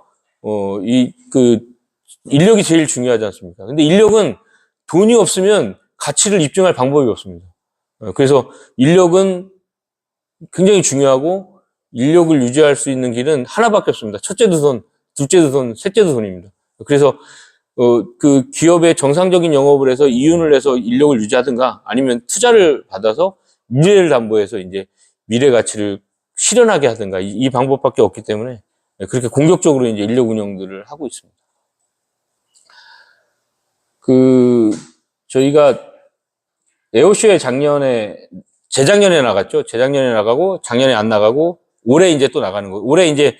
인력이 제일 중요하지 않습니까? 근데 인력은 돈이 없으면 가치를 입증할 방법이 없습니다. 그래서 인력은 굉장히 중요하고 인력을 유지할 수 있는 길은 하나밖에 없습니다. 첫째도 손, 둘째도 손, 셋째도 손입니다. 그래서 그 기업의 정상적인 영업을 해서 이윤을 내서 인력을 유지하든가 아니면 투자를 받아서 미래를 담보해서 이제 미래 가치를 실현하게 하든가 이 방법밖에 없기 때문에 그렇게 공격적으로 이제 인력 운영들을 하고 있습니다. 저희가 에어쇼에 재작년에 나갔죠. 재작년에 나가고 작년에 안 나가고 올해 이제 또 나가는 거예요. 올해 이제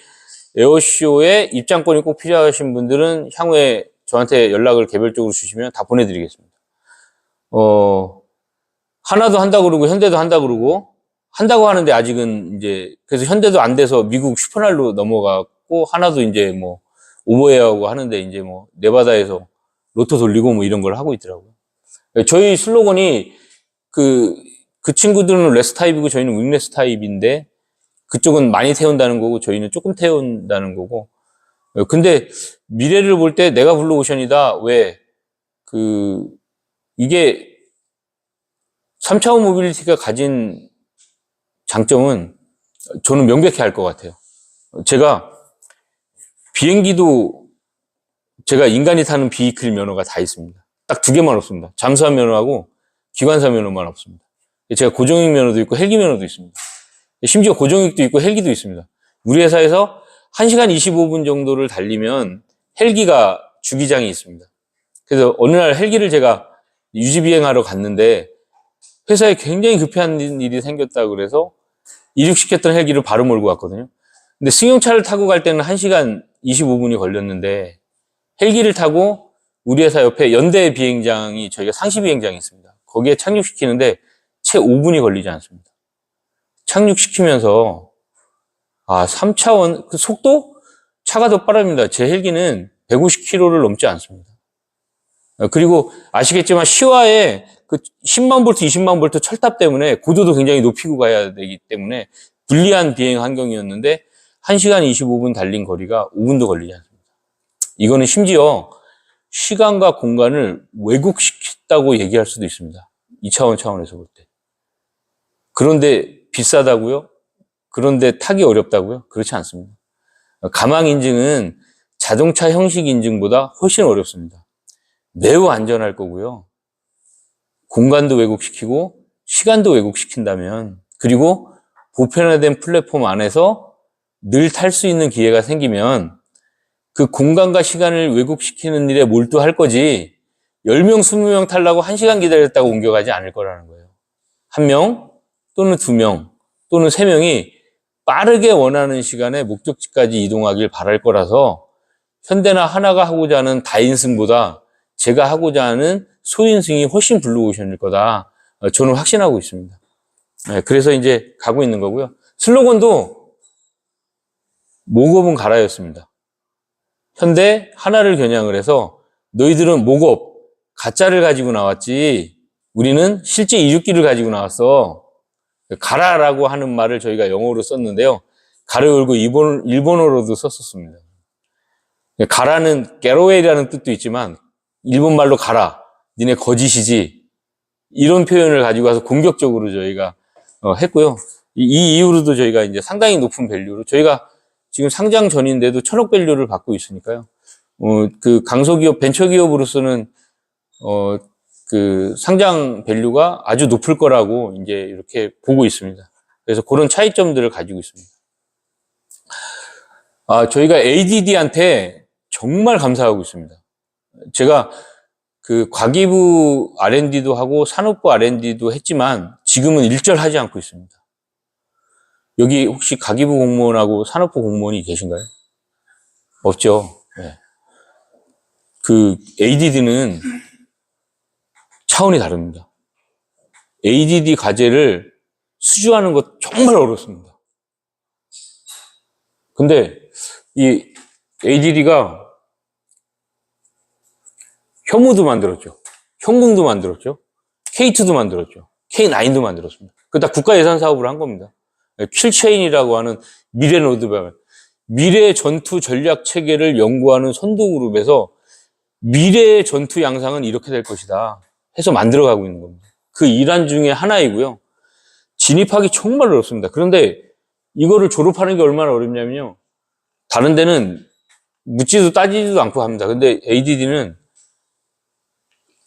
에어쇼에 입장권이 꼭 필요하신 분들은 향후에 저한테 연락을 개별적으로 주시면 다 보내드리겠습니다. 하나도 한다 그러고 현대도 한다 그러고 한다고 하는데 아직은 이제 그래서 현대도 안 돼서 미국 슈퍼날로 넘어갔고 하나도 이제 뭐 오버에어하고 하는데 이제 뭐 네바다에서 로또 돌리고 뭐 이런 걸 하고 있더라고요. 저희 슬로건이 그 친구들은 레스 타입이고 저희는 윙레스 타입인데 그쪽은 많이 태운다는 거고 저희는 조금 태운다는 거고. 근데 미래를 볼 때 내가 블루오션이다. 왜? 이게 3차원 모빌리티가 가진 장점은 저는 명백히 알 것 같아요. 제가 비행기도 제가 인간이 타는 비이클 면허가 다 있습니다. 딱 2개만 없습니다. 잠수함 면허하고 기관사 면허만 없습니다. 제가 고정익 면허도 있고 헬기 면허도 있습니다. 심지어 고정익도 있고 헬기도 있습니다. 우리 회사에서 1시간 25분 정도를 달리면 헬기가 주기장이 있습니다. 그래서 어느 날 헬기를 제가 유지비행하러 갔는데 회사에 굉장히 급한 일이 생겼다고 그래서 이륙시켰던 헬기를 바로 몰고 왔거든요. 근데 승용차를 타고 갈 때는 1시간 25분이 걸렸는데 헬기를 타고 우리 회사 옆에 연대 비행장이 저희가 상시 비행장이 있습니다. 거기에 착륙시키는데 채 5분이 걸리지 않습니다. 착륙시키면서 3차원 그 속도 차가 더 빠릅니다. 제 헬기는 150km를 넘지 않습니다. 그리고 아시겠지만 시화에 그 10만 볼트, 20만 볼트 철탑 때문에 고도도 굉장히 높이고 가야 되기 때문에 불리한 비행 환경이었는데 1시간 25분 달린 거리가 5분도 걸리지 않습니다. 이거는 심지어 시간과 공간을 왜곡시켰다고 얘기할 수도 있습니다. 2차원 차원에서 볼 때. 그런데 비싸다고요? 그런데 타기 어렵다고요? 그렇지 않습니다. 가망 인증은 자동차 형식 인증보다 훨씬 어렵습니다. 매우 안전할 거고요. 공간도 왜곡시키고 시간도 왜곡시킨다면 그리고 보편화된 플랫폼 안에서 늘 탈 수 있는 기회가 생기면 그 공간과 시간을 왜곡시키는 일에 몰두할 거지 10명, 20명 타려고 1시간 기다렸다고 옮겨가지 않을 거라는 거예요. 1명 또는 2명 또는 3명이 빠르게 원하는 시간에 목적지까지 이동하길 바랄 거라서 현대나 하나가 하고자 하는 다인승보다 제가 하고자 하는 소인승이 훨씬 블루오션일 거다. 저는 확신하고 있습니다. 그래서 이제 가고 있는 거고요. 슬로건도 목업은 가라였습니다. 현대 하나를 겨냥을 해서 너희들은 목업, 가짜를 가지고 나왔지 우리는 실제 이륙기를 가지고 나왔어. 가라라고 하는 말을 저희가 영어로 썼는데요. 가로 열고 일본어로도 썼었습니다. 가라는 getaway라는 뜻도 있지만 일본말로 가라, 니네 거짓이지 이런 표현을 가지고 와서 공격적으로 저희가 했고요. 이 이후로도 저희가 이제 상당히 높은 밸류로 저희가 지금 상장 전인데도 1000억 밸류를 받고 있으니까요. 그 강소기업, 벤처기업으로서는 그 상장 밸류가 아주 높을 거라고 이제 이렇게 보고 있습니다. 그래서 그런 차이점들을 가지고 있습니다. 저희가 ADD한테 정말 감사하고 있습니다. 제가 그 과기부 R&D도 하고 산업부 R&D도 했지만 지금은 일절하지 않고 있습니다. 여기 혹시 과기부 공무원하고 산업부 공무원이 계신가요? 없죠. 네. 그 ADD는 차원이 다릅니다. ADD 과제를 수주하는 것 정말 어렵습니다. 근데 이 ADD가 혐오도 만들었죠. 형궁도 만들었죠. K2도 만들었죠. K9도 만들었습니다. 그 다 국가 예산 사업을 한 겁니다. 킬체인이라고 하는 미래 로드맵, 미래 전투 전략 체계를 연구하는 선도그룹에서 미래의 전투 양상은 이렇게 될 것이다 해서 만들어가고 있는 겁니다. 그 일환 중에 하나이고요. 진입하기 정말 어렵습니다. 그런데 이거를 졸업하는 게 얼마나 어렵냐면요. 다른 데는 묻지도 따지지도 않고 합니다. 근데 ADD는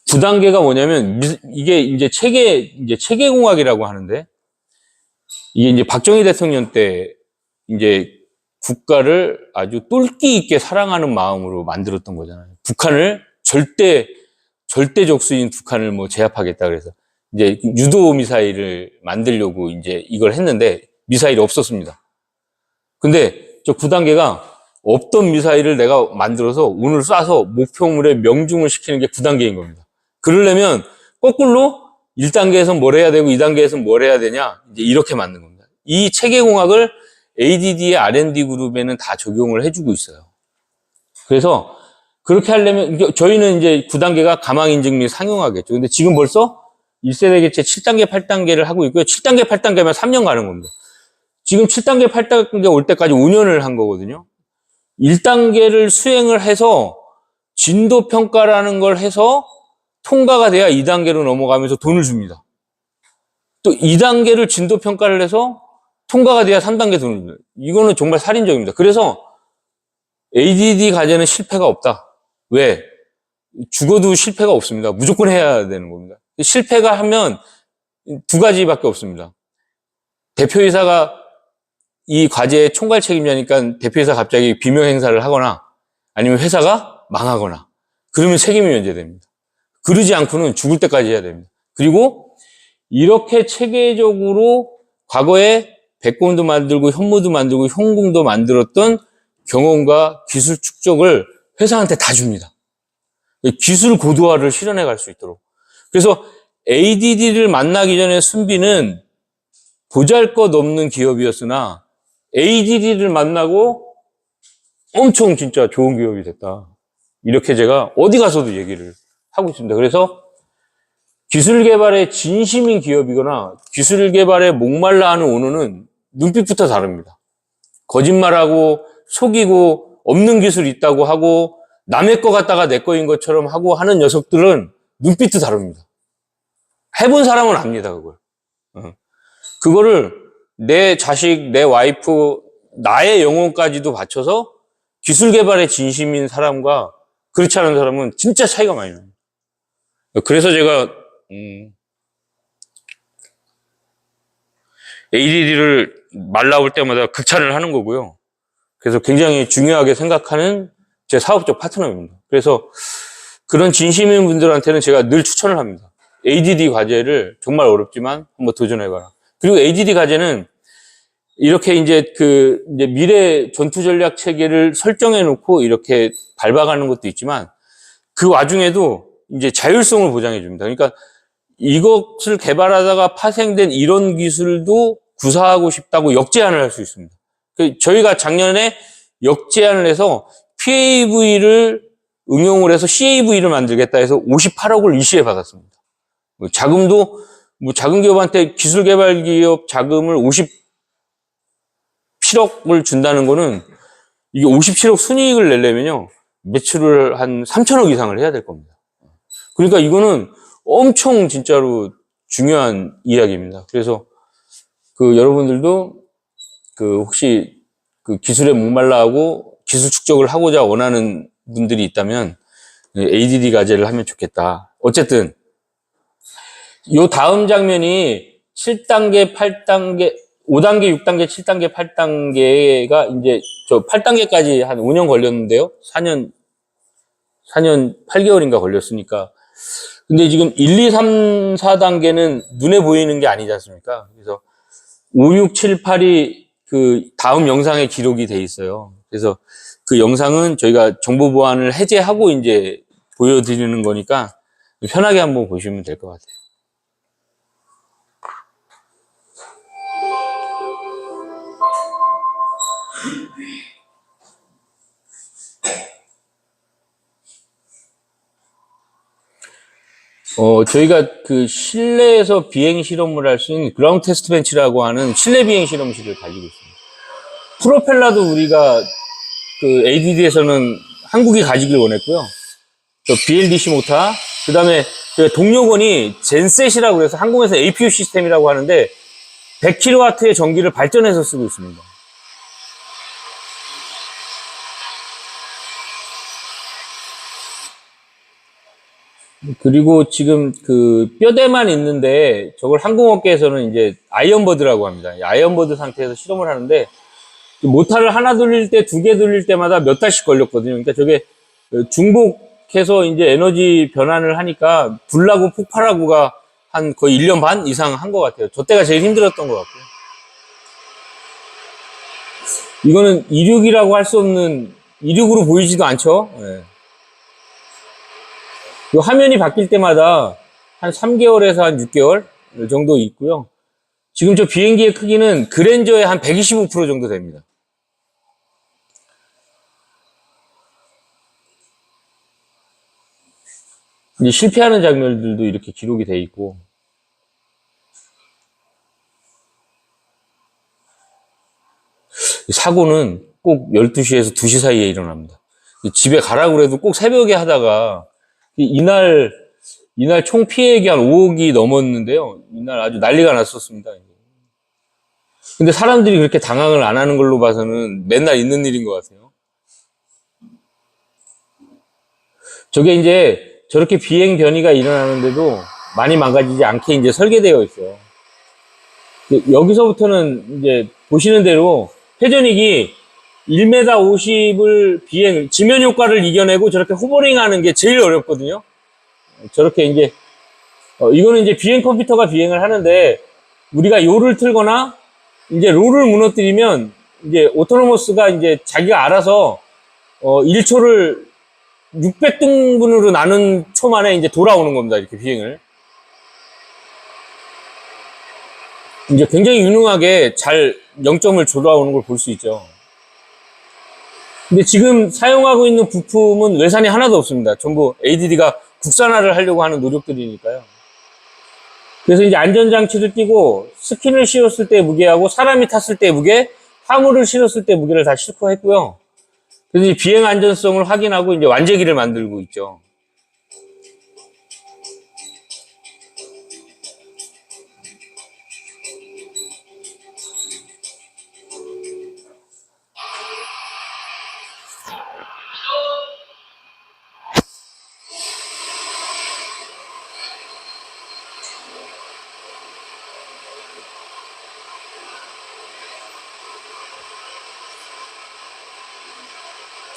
9단계가 뭐냐면, 이게 이제 체계공학이라고 하는데, 이게 이제 박정희 대통령 때 이제 국가를 아주 똘끼 있게 사랑하는 마음으로 만들었던 거잖아요. 북한을 절대 적수인 북한을 뭐 제압하겠다 그래서 이제 유도 미사일을 만들려고 이제 이걸 했는데 미사일이 없었습니다. 근데 저 9단계가 없던 미사일을 내가 만들어서 오늘 쏴서 목표물에 명중을 시키는 게 9단계인 겁니다. 그러려면 거꾸로 1단계에서는 뭘 해야 되고 2단계에서는 뭘 해야 되냐 이제 이렇게 만든 겁니다. 이 체계공학을 ADD의 R&D 그룹에는 다 적용을 해주고 있어요. 그래서 그렇게 하려면 저희는 이제 9단계가 가망인증 및 상용하겠죠. 근데 지금 벌써 1세대 개체 7단계, 8단계를 하고 있고요. 7단계, 8단계면 3년 가는 겁니다. 지금 7단계, 8단계 올 때까지 5년을 한 거거든요. 1단계를 수행을 해서 진도평가라는 걸 해서 통과가 돼야 2단계로 넘어가면서 돈을 줍니다. 또 2단계를 진도평가를 해서 통과가 돼야 3단계 돈을 줍니다. 이거는 정말 살인적입니다. 그래서 ADD 과제는 실패가 없다. 왜? 죽어도 실패가 없습니다. 무조건 해야 되는 겁니다. 실패가 하면 두 가지밖에 없습니다. 대표이사가 이 과제의 총괄 책임자니까 대표이사 갑자기 비명 행사를 하거나 아니면 회사가 망하거나 그러면 책임이 면제됩니다. 그러지 않고는 죽을 때까지 해야 됩니다. 그리고 이렇게 체계적으로 과거에 백곰도 만들고 현무도 만들고 형궁도 만들었던 경험과 기술 축적을 회사한테 다 줍니다. 기술 고도화를 실현해 갈 수 있도록. 그래서 ADD를 만나기 전에 순비는 보잘것없는 기업이었으나 ADD를 만나고 엄청 진짜 좋은 기업이 됐다. 이렇게 제가 어디 가서도 얘기를 하고 있습니다. 그래서 기술 개발에 진심인 기업이거나 기술 개발에 목말라 하는 오너는 눈빛부터 다릅니다. 거짓말하고 속이고 없는 기술 있다고 하고 남의 거 갖다가 내 거인 것처럼 하고 하는 녀석들은 눈빛도 다릅니다. 해본 사람은 압니다, 그걸. 그거를 내 자식, 내 와이프, 나의 영혼까지도 바쳐서 기술 개발에 진심인 사람과 그렇지 않은 사람은 진짜 차이가 많이 납니다. 그래서 제가 ADD를 말 나올 때마다 극찬을 하는 거고요. 그래서 굉장히 중요하게 생각하는 제 사업적 파트너입니다. 그래서 그런 진심인 분들한테는 제가 늘 추천을 합니다. ADD 과제를 정말 어렵지만 한번 도전해봐라. 그리고 ADD 과제는 이렇게 이제 이제 미래 전투 전략 체계를 설정해 놓고 이렇게 밟아가는 것도 있지만 그 와중에도 이제 자율성을 보장해 줍니다. 그러니까 이것을 개발하다가 파생된 이런 기술도 구사하고 싶다고 역제안을 할 수 있습니다. 저희가 작년에 역제안을 해서 PAV를 응용을 해서 CAV를 만들겠다 해서 58억을 일시에 받았습니다. 자금도 작은 기업한테 기술 개발 기업 자금을 57억을 준다는 거는 이게 57억 순이익을 내려면요. 매출을 한 3천억 이상을 해야 될 겁니다. 그러니까 이거는 엄청 진짜로 중요한 이야기입니다. 그래서 여러분들도 혹시 기술에 목말라하고 기술 축적을 하고자 원하는 분들이 있다면 ADD 과제를 하면 좋겠다. 어쨌든 요 다음 장면이 7단계, 8단계, 5단계, 6단계, 7단계, 8단계가 이제 저 8단계까지 한 5년 걸렸는데요. 4년 8개월인가 걸렸으니까. 근데 지금 1, 2, 3, 4단계는 눈에 보이는 게 아니지 않습니까? 그래서 5, 6, 7, 8이 다음 영상에 기록이 돼 있어요. 그래서 그 영상은 저희가 정보 보안을 해제하고 이제 보여드리는 거니까 편하게 한번 보시면 될 것 같아요. 저희가 실내에서 비행 실험을 할 수 있는 그라운드 테스트 벤치라고 하는 실내 비행 실험실을 가지고 있습니다. 프로펠러도 우리가 ADD에서는 한국이 가지길 원했고요. 또 BLDC 모터, 그 다음에 동력원이 젠셋이라고 그래서 항공에서 APU 시스템이라고 하는데 100kW의 전기를 발전해서 쓰고 있습니다. 그리고 지금 뼈대만 있는데 저걸 항공업계에서는 이제 아이언버드라고 합니다. 아이언버드 상태에서 실험을 하는데 모터를 하나 돌릴 때, 두 개 돌릴 때마다 몇 달씩 걸렸거든요. 그러니까 저게 중복해서 이제 에너지 변환을 하니까 불나고 폭발하고가 한 거의 1년 반 이상 한 것 같아요. 저 때가 제일 힘들었던 것 같고요. 이거는 이륙이라고 할 수 없는, 이륙으로 보이지도 않죠. 네. 이 화면이 바뀔 때마다 한 3개월에서 한 6개월 정도 있고요. 지금 저 비행기의 크기는 그랜저의 한 125% 정도 됩니다. 이제 실패하는 장면들도 이렇게 기록이 돼 있고. 사고는 꼭 12시에서 2시 사이에 일어납니다. 집에 가라고 그래도 꼭 새벽에 하다가 이날 총 피해액이 한 5억이 넘었는데요. 이날 아주 난리가 났었습니다. 근데 사람들이 그렇게 당황을 안 하는 걸로 봐서는 맨날 있는 일인 것 같아요. 저게 이제 저렇게 비행 변이가 일어나는데도 많이 망가지지 않게 이제 설계되어 있어요. 여기서부터는 이제 보시는 대로 회전익이 1m 50을 지면 효과를 이겨내고 저렇게 호버링 하는 게 제일 어렵거든요. 저렇게 이제, 이거는 이제 비행 컴퓨터가 비행을 하는데, 우리가 요를 틀거나, 이제 롤을 무너뜨리면, 이제 오토노머스가 이제 자기가 알아서, 1초를 600등분으로 나눈 초 만에 이제 돌아오는 겁니다. 이렇게 비행을. 이제 굉장히 유능하게 잘 0점을 돌아오는 걸 볼 수 있죠. 근데 지금 사용하고 있는 부품은 외산이 하나도 없습니다. 전부 ADD가 국산화를 하려고 하는 노력들이니까요. 그래서 이제 안전장치를 끼고 스킨을 씌웠을 때 무게하고 사람이 탔을 때 무게, 화물을 실었을 때 무게를 다 싣고 했고요. 그래서 이제 비행 안전성을 확인하고 이제 완제기를 만들고 있죠.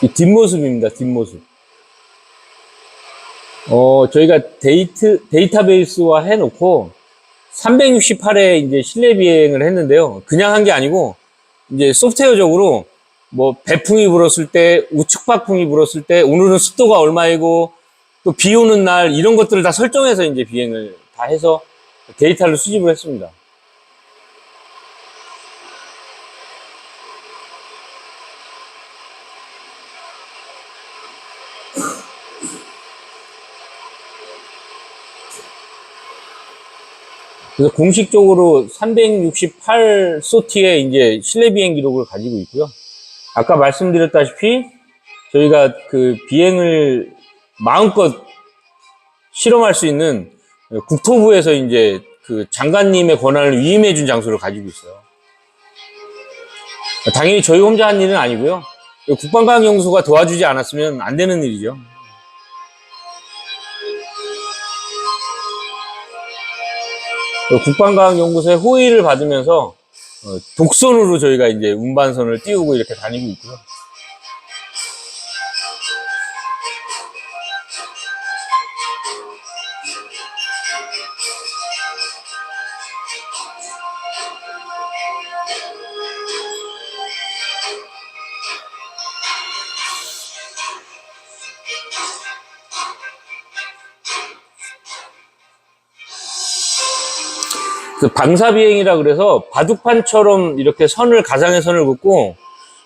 이 뒷모습입니다. 뒷모습. 저희가 데이터베이스화 해놓고 368회 이제 실내 비행을 했는데요. 그냥 한 게 아니고 이제 소프트웨어적으로 뭐 배풍이 불었을 때, 우측 박풍이 불었을 때, 오늘은 습도가 얼마이고, 또 비 오는 날, 이런 것들을 다 설정해서 이제 비행을 다 해서 데이터를 수집을 했습니다. 그래서 공식적으로 368소티의 이제 실내 비행 기록을 가지고 있고요. 아까 말씀드렸다시피 저희가 그 비행을 마음껏 실험할 수 있는 국토부에서 이제 그 장관님의 권한을 위임해 준 장소를 가지고 있어요. 당연히 저희 혼자 한 일은 아니고요. 국방과학연구소가 도와주지 않았으면 안 되는 일이죠. 국방과학연구소의 호의를 받으면서 독선으로 저희가 이제 운반선을 띄우고 이렇게 다니고 있고요. 그 방사비행이라 그래서 바둑판처럼 이렇게 선을, 가상의 선을 긋고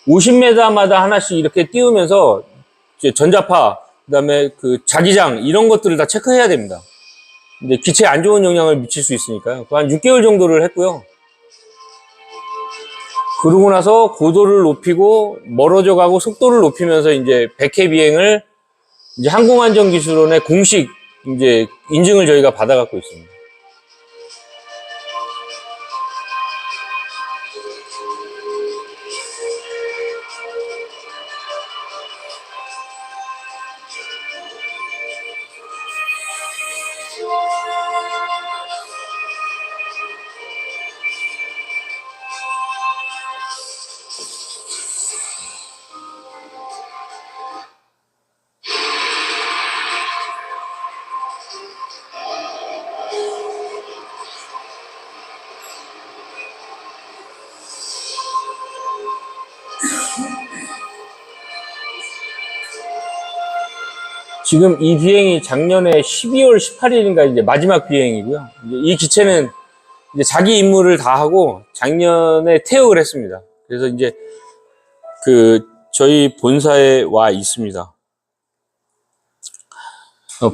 50m마다 하나씩 이렇게 띄우면서 이제 전자파, 그 다음에 그 자기장, 이런 것들을 다 체크해야 됩니다. 근데 기체에 안 좋은 영향을 미칠 수 있으니까요. 한 6개월 정도를 했고요. 그러고 나서 고도를 높이고 멀어져 가고 속도를 높이면서 이제 100회 비행을 이제 항공안전기술원의 공식 이제 인증을 저희가 받아갖고 있습니다. 지금 이 비행이 작년에 12월 18일인가 이제 마지막 비행이고요. 이제 이 기체는 이제 자기 임무를 다 하고 작년에 퇴역을 했습니다. 그래서 이제 그 저희 본사에 와 있습니다.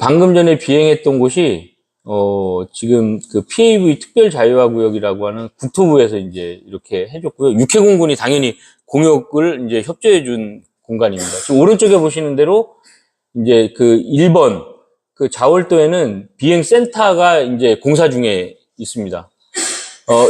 방금 전에 비행했던 곳이 지금 그 PAV 특별 자유화 구역이라고 하는 국토부에서 이제 이렇게 해줬고요. 육해공군이 당연히 공역을 이제 협조해 준 공간입니다. 지금 오른쪽에 보시는 대로 이제 그 1번 그 자월도에는 비행센터가 이제 공사 중에 있습니다.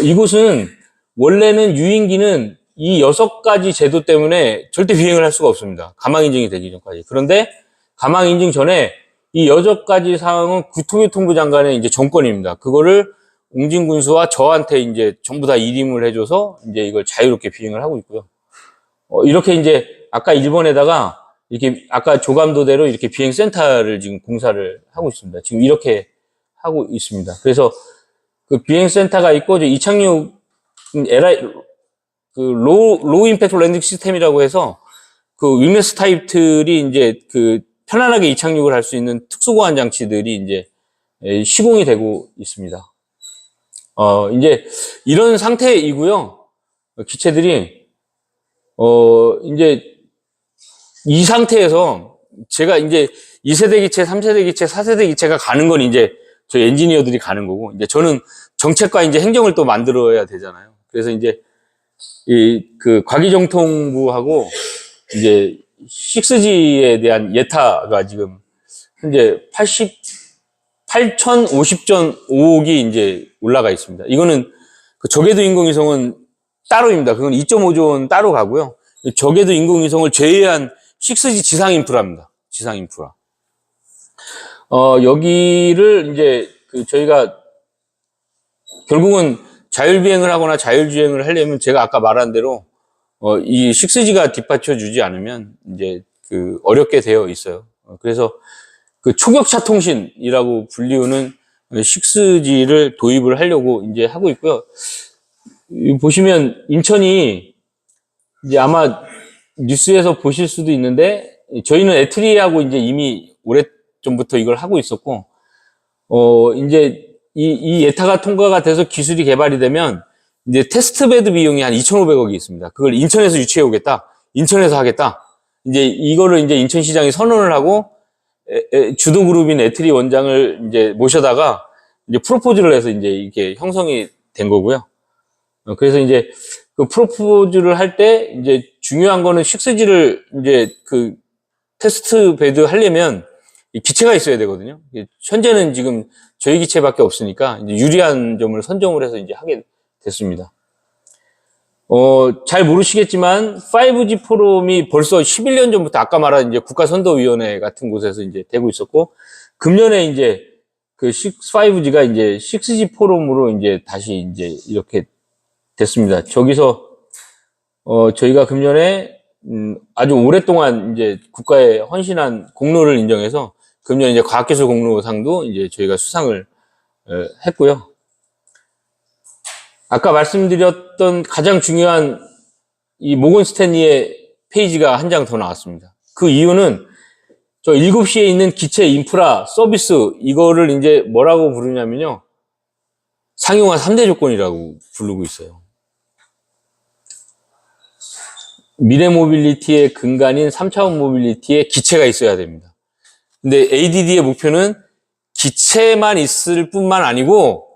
이곳은 원래는 유인기는 이 6가지 제도 때문에 절대 비행을 할 수가 없습니다. 가망 인증이 되기 전까지. 그런데 가망 인증 전에 이 6가지 사항은 국토교통부 장관의 이제 정권입니다. 그거를 웅진 군수와 저한테 이제 전부 다 일임을 해줘서 이제 이걸 자유롭게 비행을 하고 있고요. 이렇게 이제 아까 1번에다가 이렇게 아까 조감도대로 이렇게 비행센터를 지금 공사를 하고 있습니다. 지금 이렇게 하고 있습니다. 그래서 그 비행센터가 있고 이제 이착륙 그 로우 임팩트 랜딩 시스템이라고 해서 그 윙레스 타입들이 이제 그 편안하게 이착륙을 할 수 있는 특수보안 장치들이 이제 시공이 되고 있습니다. 이제 이런 상태이고요. 기체들이 이제 이 상태에서 제가 이제 2세대 기체, 3세대 기체, 4세대 기체가 가는 건 이제 저희 엔지니어들이 가는 거고, 이제 저는 정책과 이제 행정을 또 만들어야 되잖아요. 그래서 이제 그 과기정통부하고 이제 6G에 대한 예타가 지금 현재 8,050.5억이 이제 올라가 있습니다. 이거는 그 저궤도 인공위성은 따로입니다. 그건 2.5조 원 따로 가고요. 저궤도 인공위성을 제외한 6G 지상 인프라입니다. 지상 인프라. 여기를 이제 그 저희가 결국은 자율비행을 하거나 자율주행을 하려면 제가 아까 말한 대로 이 6G가 뒷받쳐 주지 않으면 이제 그 어렵게 되어 있어요. 그래서 그 초격차 통신이라고 불리우는 6G를 도입을 하려고 이제 하고 있고요. 보시면 인천이 이제 아마 뉴스에서 보실 수도 있는데, 저희는 애트리하고 이제 이미 오래전부터 이걸 하고 있었고, 이제 이 예타가 통과가 돼서 기술이 개발이 되면, 이제 테스트베드 비용이 한 2,500억이 있습니다. 그걸 인천에서 유치해 오겠다. 인천에서 하겠다. 이제 이거를 이제 인천시장이 선언을 하고, 주도그룹인 애트리 원장을 이제 모셔다가, 이제 프로포즈를 해서 이제 이렇게 형성이 된 거고요. 그래서 이제 그 프로포즈를 할 때 이제 중요한 거는 식스지를 이제 그 테스트 베드 하려면 이 기체가 있어야 되거든요. 현재는 지금 저희 기체밖에 없으니까 이제 유리한 점을 선점을 해서 이제 하게 됐습니다. 잘 모르시겠지만 5G 포럼이 벌써 11년 전부터 아까 말한 이제 국가선도위원회 같은 곳에서 이제 되고 있었고, 금년에 이제 그 5G가 이제 6G 포럼으로 이제 다시 이제 이렇게 됐습니다. 저기서 저희가 금년에 아주 오랫동안 이제 국가에 헌신한 공로를 인정해서 금년 이제 과학기술 공로상도 이제 저희가 수상을 했고요. 아까 말씀드렸던 가장 중요한 이 모건 스탠리의 페이지가 한 장 더 나왔습니다. 그 이유는 저 7시에 있는 기체 인프라 서비스, 이거를 이제 뭐라고 부르냐면요, 상용화 3대 조건이라고 부르고 있어요. 미래 모빌리티의 근간인 3차원 모빌리티에 기체가 있어야 됩니다. 근데 ADD의 목표는 기체만 있을 뿐만 아니고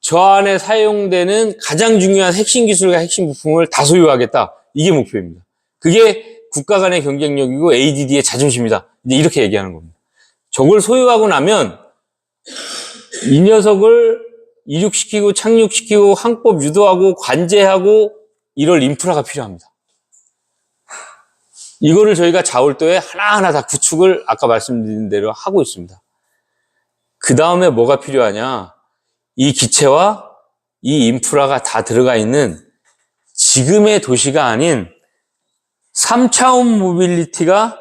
저 안에 사용되는 가장 중요한 핵심 기술과 핵심 부품을 다 소유하겠다. 이게 목표입니다. 그게 국가 간의 경쟁력이고 ADD의 자존심이다. 이제 이렇게 얘기하는 겁니다. 저걸 소유하고 나면 이 녀석을 이륙시키고 착륙시키고 항법 유도하고 관제하고 이럴 인프라가 필요합니다. 이거를 저희가 자월도에 하나하나 다 구축을 아까 말씀드린 대로 하고 있습니다. 그 다음에 뭐가 필요하냐? 이 기체와 이 인프라가 다 들어가 있는 지금의 도시가 아닌 3차원 모빌리티가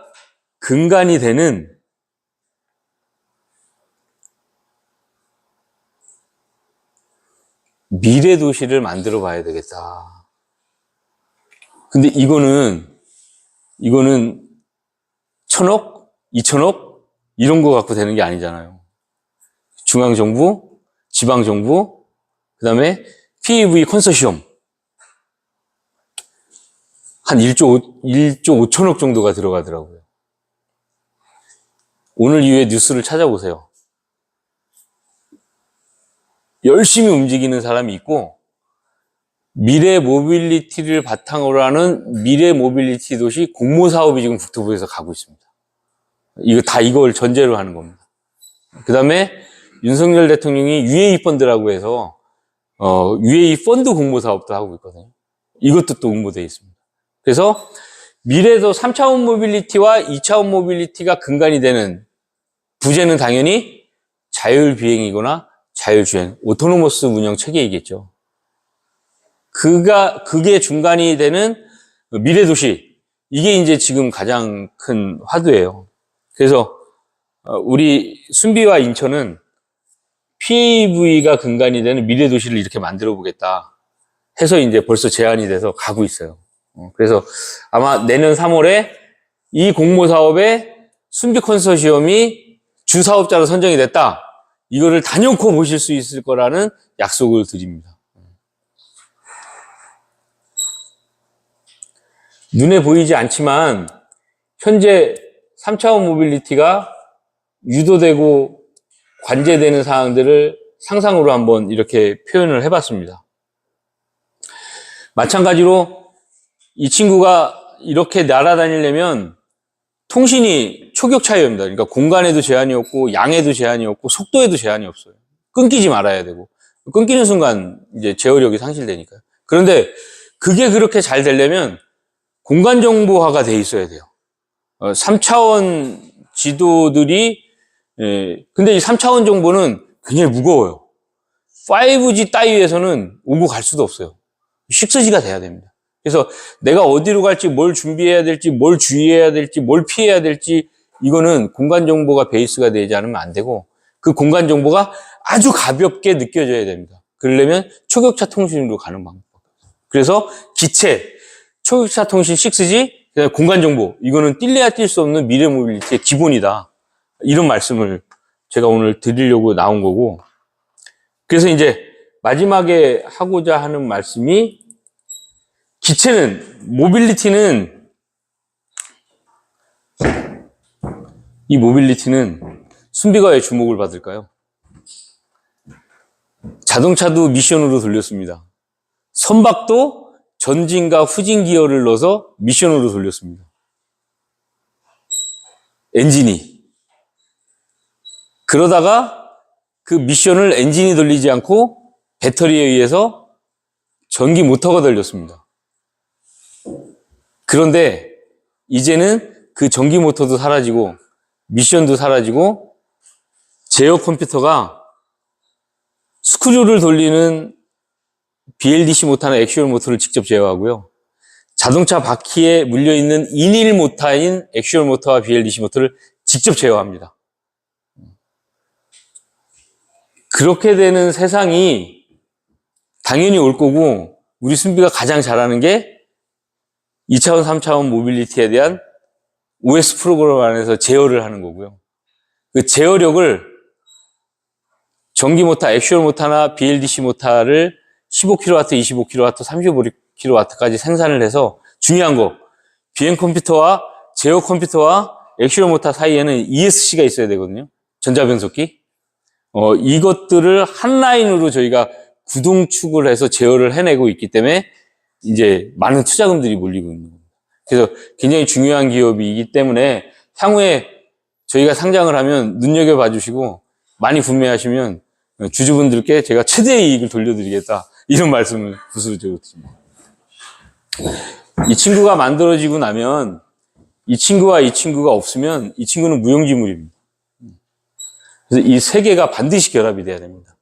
근간이 되는 미래 도시를 만들어 봐야 되겠다. 근데 이거는 1,000억? 2,000억? 이런 거 갖고 되는 게 아니잖아요. 중앙정부, 지방정부, 그 다음에 PEV 컨소시엄. 한 1조 5천억 정도가 들어가더라고요. 오늘 이후에 뉴스를 찾아보세요. 열심히 움직이는 사람이 있고, 미래 모빌리티를 바탕으로 하는 미래 모빌리티 도시 공모 사업이 지금 국토부에서 가고 있습니다. 이걸 전제로 하는 겁니다. 그 다음에 윤석열 대통령이 UAE 펀드라고 해서 UAE 펀드 공모 사업도 하고 있거든요. 이것도 또 응모되어 있습니다. 그래서 미래도 3차원 모빌리티와 2차원 모빌리티가 근간이 되는 부재는 당연히 자율비행이거나 자율주행, 오토노머스 운영 체계이겠죠. 그게 중간이 되는 미래도시, 이게 이제 지금 가장 큰 화두예요. 그래서 우리 순비와 인천은 PAV가 근간이 되는 미래도시를 이렇게 만들어 보겠다 해서 이제 벌써 제안이 돼서 가고 있어요. 그래서 아마 내년 3월에 이 공모 사업에 순비 컨소시엄이 주사업자로 선정이 됐다. 이거를 단연코 보실 수 있을 거라는 약속을 드립니다. 눈에 보이지 않지만 현재 3차원 모빌리티가 유도되고 관제되는 사항들을 상상으로 한번 이렇게 표현을 해봤습니다. 마찬가지로 이 친구가 이렇게 날아다니려면 통신이 초격 차이입니다. 그러니까 공간에도 제한이 없고 양에도 제한이 없고 속도에도 제한이 없어요. 끊기지 말아야 되고, 끊기는 순간 이제 제어력이 상실되니까요. 그런데 그게 그렇게 잘 되려면 공간 정보화가 돼 있어야 돼요. 3차원 지도들이, 근데 이 3차원 정보는 굉장히 무거워요. 5G 따위에서는 오고 갈 수도 없어요. 6G가 돼야 됩니다. 그래서 내가 어디로 갈지, 뭘 준비해야 될지, 뭘 주의해야 될지, 뭘 피해야 될지, 이거는 공간 정보가 베이스가 되지 않으면 안 되고, 그 공간 정보가 아주 가볍게 느껴져야 됩니다. 그러려면 초격차 통신으로 가는 방법. 그래서 기체, 초격차 통신 6G, 그다음에 공간 정보. 이거는 뛸래야 뛸 수 없는 미래 모빌리티의 기본이다. 이런 말씀을 제가 오늘 드리려고 나온 거고. 그래서 이제 마지막에 하고자 하는 말씀이 이 모빌리티는 순비가 왜 주목을 받을까요? 자동차도 미션으로 돌렸습니다. 선박도 전진과 후진 기어를 넣어서 미션으로 돌렸습니다. 엔진이. 그러다가 그 미션을 엔진이 돌리지 않고 배터리에 의해서 전기 모터가 돌렸습니다. 그런데 이제는 그 전기 모터도 사라지고 미션도 사라지고 제어 컴퓨터가 스크류를 돌리는 BLDC 모터나 액슈얼 모터를 직접 제어하고요. 자동차 바퀴에 물려있는 인일 모터인 액슈얼 모터와 BLDC 모터를 직접 제어합니다. 그렇게 되는 세상이 당연히 올 거고, 우리 순비가 가장 잘하는 게 2차원, 3차원 모빌리티에 대한 OS 프로그램 안에서 제어를 하는 거고요. 그 제어력을 전기 모터, 액슈얼 모터나 BLDC 모터를 15kW, 25kW, 35kW까지 생산을 해서, 중요한 거, 비행 컴퓨터와 제어 컴퓨터와 액슈얼 모터 사이에는 ESC가 있어야 되거든요. 전자변속기. 이것들을 한 라인으로 저희가 구동축을 해서 제어를 해내고 있기 때문에 이제 많은 투자금들이 몰리고 있는 겁니다. 그래서 굉장히 중요한 기업이기 때문에 향후에 저희가 상장을 하면 눈여겨봐 주시고 많이 구매하시면 주주분들께 제가 최대의 이익을 돌려드리겠다. 이런 말씀을 부수적으로 드립니다. 이 친구가 만들어지고 나면 이 친구와 이 친구가 없으면 이 친구는 무용지물입니다. 그래서 이 세 개가 반드시 결합이 돼야 됩니다.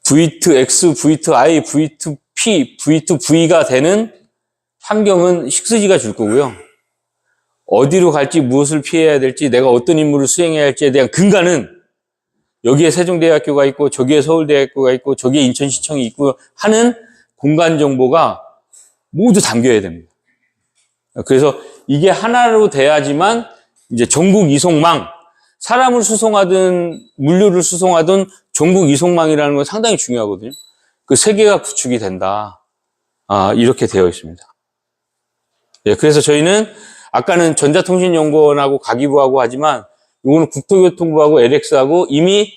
V2X, V2I, V2P, V2V가 되는 환경은 6G가 줄 거고요. 어디로 갈지, 무엇을 피해야 될지, 내가 어떤 임무를 수행해야 할지에 대한 근간은 여기에 세종대학교가 있고, 저기에 서울대학교가 있고, 저기에 인천시청이 있고 하는 공간 정보가 모두 담겨야 됩니다. 그래서 이게 하나로 돼야지만 이제 전국 이송망, 사람을 수송하든 물류를 수송하든 전국 이송망이라는 건 상당히 중요하거든요. 그 세 개가 구축이 된다. 이렇게 되어 있습니다. 예, 그래서 저희는 아까는 전자통신연구원하고 가기부하고 하지만 이거는 국토교통부하고 LX하고 이미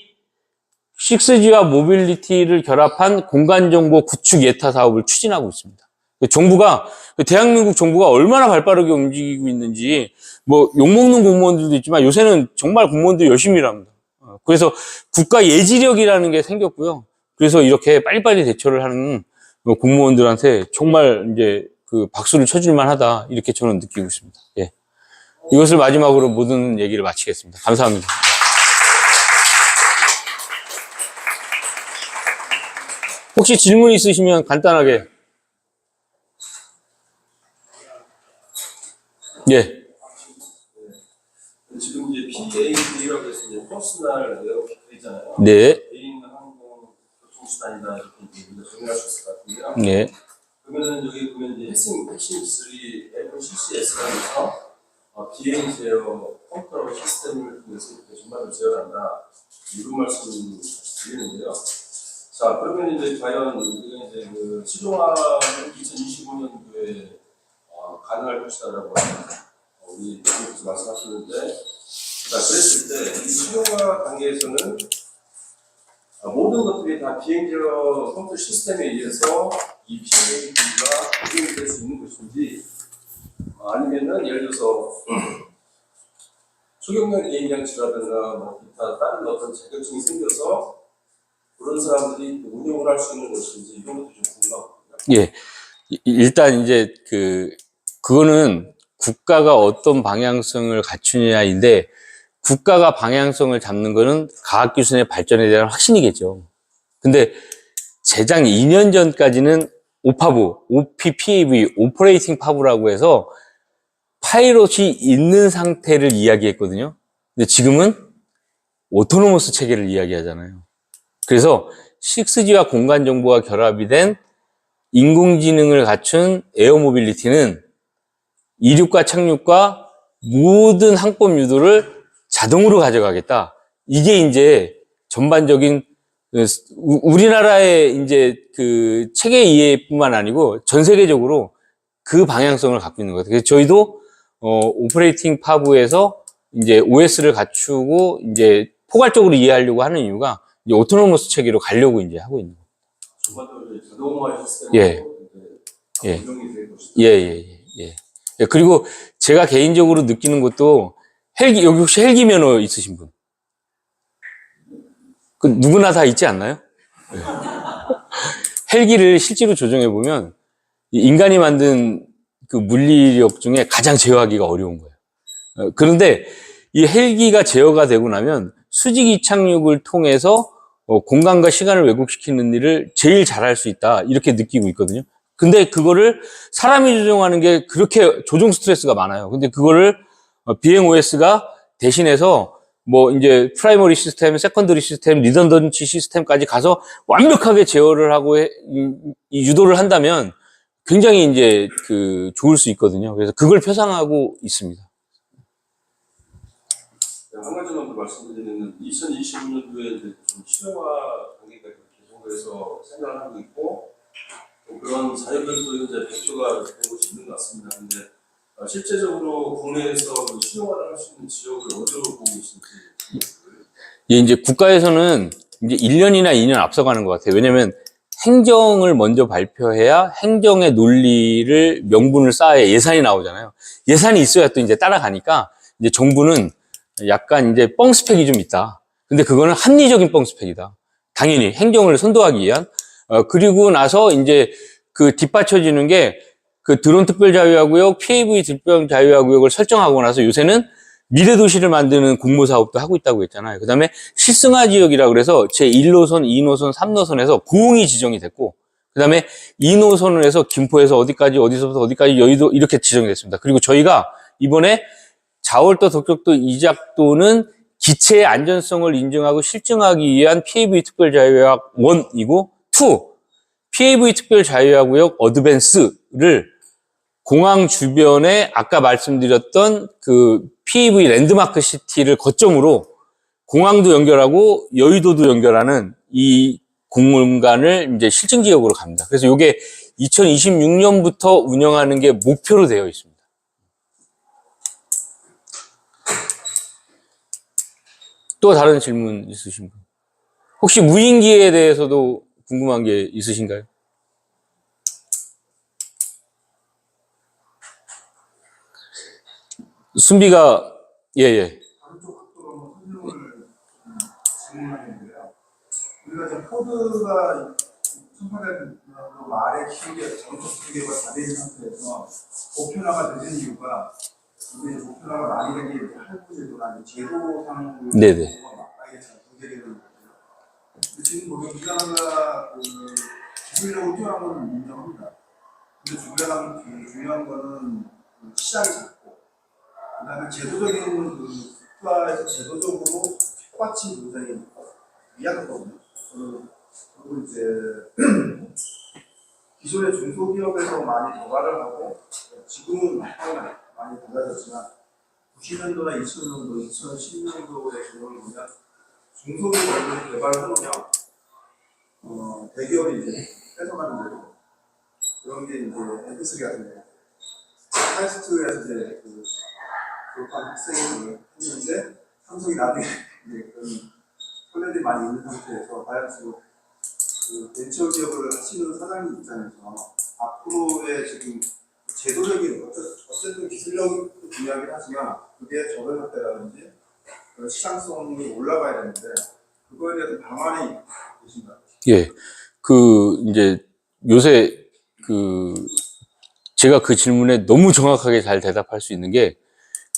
6G와 모빌리티를 결합한 공간정보 구축 예타 사업을 추진하고 있습니다. 정부가, 대한민국 정부가 얼마나 발빠르게 움직이고 있는지, 뭐, 욕먹는 공무원들도 있지만 요새는 정말 공무원들이 열심히 일합니다. 그래서 국가 예지력이라는 게 생겼고요. 그래서 이렇게 빨리빨리 대처를 하는 공무원들한테 정말 이제 그 박수를 쳐줄만 하다. 이렇게 저는 느끼고 있습니다. 예. 이것을 마지막으로 모든 얘기를 마치겠습니다. 감사합니다. 혹시 질문 있으시면 간단하게. 예. 지금 이제 PAV라고 해서 이제 퍼스널 에어피크 있잖아요. 네. 개인 항공 교통수단이다 이렇게 이제 우리가 정의할 수 있을 것 같은데요. 네. 그러면은 여기 보면 이제 핵심 기술이 F6S라면서 비행 제어 컴퓨터 시스템을 통해서 이렇게 전반을 제어한다 이런 말씀을 드리는데요. 자 그러면 이제 과연 우리가 이제 그 시동화는 2025년도에 가능할 것이다라고 우리 대표님께서 말씀하셨는데, 자 그랬을 때 이 시동화 단계에서는 모든 것들이 다 비행제어 컴퓨터 시스템에 의해서 이 비행기가 적용이 될 수 있는 것인지, 아니면은 예를 들어서 초경량 비행장치라든가 뭐 기타 다른 어떤 자격증이 생겨서 그런 사람들이 운영을 할 수 있는 것인지 이런 것도 좀 궁금하거든요. 예. 일단 이제 그거는 국가가 어떤 방향성을 갖추느냐인데, 국가가 방향성을 잡는 거는 과학기술의 발전에 대한 확신이겠죠. 근데 재작 2년 전까지는 오파부, OPPAV, 오퍼레이팅 파브라고 해서 파이럿이 있는 상태를 이야기했거든요. 근데 지금은 오토노머스 체계를 이야기하잖아요. 그래서 6G와 공간 정보가 결합이 된 인공지능을 갖춘 에어 모빌리티는 이륙과 착륙과 모든 항법 유도를 자동으로 가져가겠다. 이게 이제 전반적인 우리나라의 이제 그 체계 이해뿐만 아니고 전 세계적으로 그 방향성을 갖고 있는 것 같아요. 그래서 저희도 오퍼레이팅 파브에서 이제 OS를 갖추고 이제 포괄적으로 이해하려고 하는 이유가 이제 오토노머스 체계로 가려고 이제 하고 있는 거예요. 전반적으로 자동화 시스템으로 예. 예. 운영이 될 것이다. 예. 그리고 제가 개인적으로 느끼는 것도 여기 혹시 헬기 면허 있으신 분? 그 누구나 다 있지 않나요? 예. 헬기를 실제로 조정해 보면 인간이 만든 그 물리력 중에 가장 제어하기가 어려운 거예요. 그런데 이 헬기가 제어가 되고 나면 수직 이착륙을 통해서 공간과 시간을 왜곡시키는 일을 제일 잘할 수 있다 이렇게 느끼고 있거든요. 근데 그거를 사람이 조정하는 게 그렇게 조종 스트레스가 많아요. 근데 그거를 비행 OS가 대신해서 뭐 이제 프라이머리 시스템, 세컨더리 시스템, 리던던치 시스템까지 가서 완벽하게 제어를 하고 유도를 한다면 굉장히 이제 그 좋을 수 있거든요. 그래서 그걸 표상하고 있습니다. 한 가지만 더 말씀드리면 2025년도에 이제 좀 실용화 단계가 계속해서 생각을 하고 있고 또 그런 자유별도 이제 발표가 되고 있는 것 같습니다. 근데 실제적으로 국내에서 실용화를 할 수 있는 지역을 어디로 보고 계신지. 예, 이제 국가에서는 이제 1년이나 2년 앞서가는 것 같아요. 왜냐면 행정을 먼저 발표해야 행정의 논리를 명분을 쌓아야 예산이 나오잖아요. 예산이 있어야 또 이제 따라가니까 이제 정부는 약간 이제 뻥 스펙이 좀 있다. 근데 그거는 합리적인 뻥 스펙이다. 당연히 행정을 선도하기 위한. 그리고 나서 이제 그 뒷받쳐지는 게 그 드론 특별 자유화구역, PAV 특별 자유화구역을 설정하고 나서 요새는 미래 도시를 만드는 공모 사업도 하고 있다고 했잖아요. 그 다음에 실승화 지역이라고 그래서 제1노선, 2노선, 3노선에서 고흥이 지정이 됐고, 그 다음에 2노선에서 김포에서 어디까지, 어디서부터 어디까지 여의도 이렇게 지정이 됐습니다. 그리고 저희가 이번에 자월도, 덕격도, 이작도는 기체의 안전성을 인증하고 실증하기 위한 PAV 특별 자유화구역 1이고 2, PAV 특별 자유화구역 어드밴스를 공항 주변에 아까 말씀드렸던 그 PAV 랜드마크 시티를 거점으로 공항도 연결하고 여의도도 연결하는 이 공간을 이제 실증 지역으로 갑니다. 그래서 이게 2026년부터 운영하는 게 목표로 되어 있습니다. 또 다른 질문 있으신 분? 혹시 무인기에 대해서도 궁금한 게 있으신가요? 순비가 다른 쪽 각도로 한번 설명을 질문하겠는데요. 우리가 지금 코드가 1800로 말에 키우기가 전속 기계가 다 되는 상태에서 보편화가 되는 이유가 이제 보편화가 많이 되는 게 할부제도나 제도상으로 네네. 아예 잘 분석이 되는 거거든요. 지금 보면 우리나라가 기술력으로 뛰어난 건 인정합니다. 근데 중요한 거는 시장이 작고 그다음에 제도적인 국가에서 제도적으로 뒷받침 굉장히 미약하거든요. 그리고 이제 기존의 중소기업에서 많이 개발을 하고 지금은 많이 달라졌지만 90년도나 2000년도, 2010년도의 경우를 보면 중소기업을 개발해놓으면 대기업이 이제 뺏어가는 대로 그런 게 이제 MP3 같은 데 카이스트에서 이제 졸업한 학생이 했는데 삼성이 나중에 이제 그런 손해들이 많이 있는 상태에서 다양수로 그 벤처 기업을 하시는 사장님 입장에서 앞으로의 지금 제도적인 어쨌든 기술력도 중요하긴 하지만 그게 저변학대라든지 시장성이 올라가야 되는데 그거에 대한 방안이 계신가요? 예. 이제 요새 제가 그 질문에 너무 정확하게 잘 대답할 수 있는 게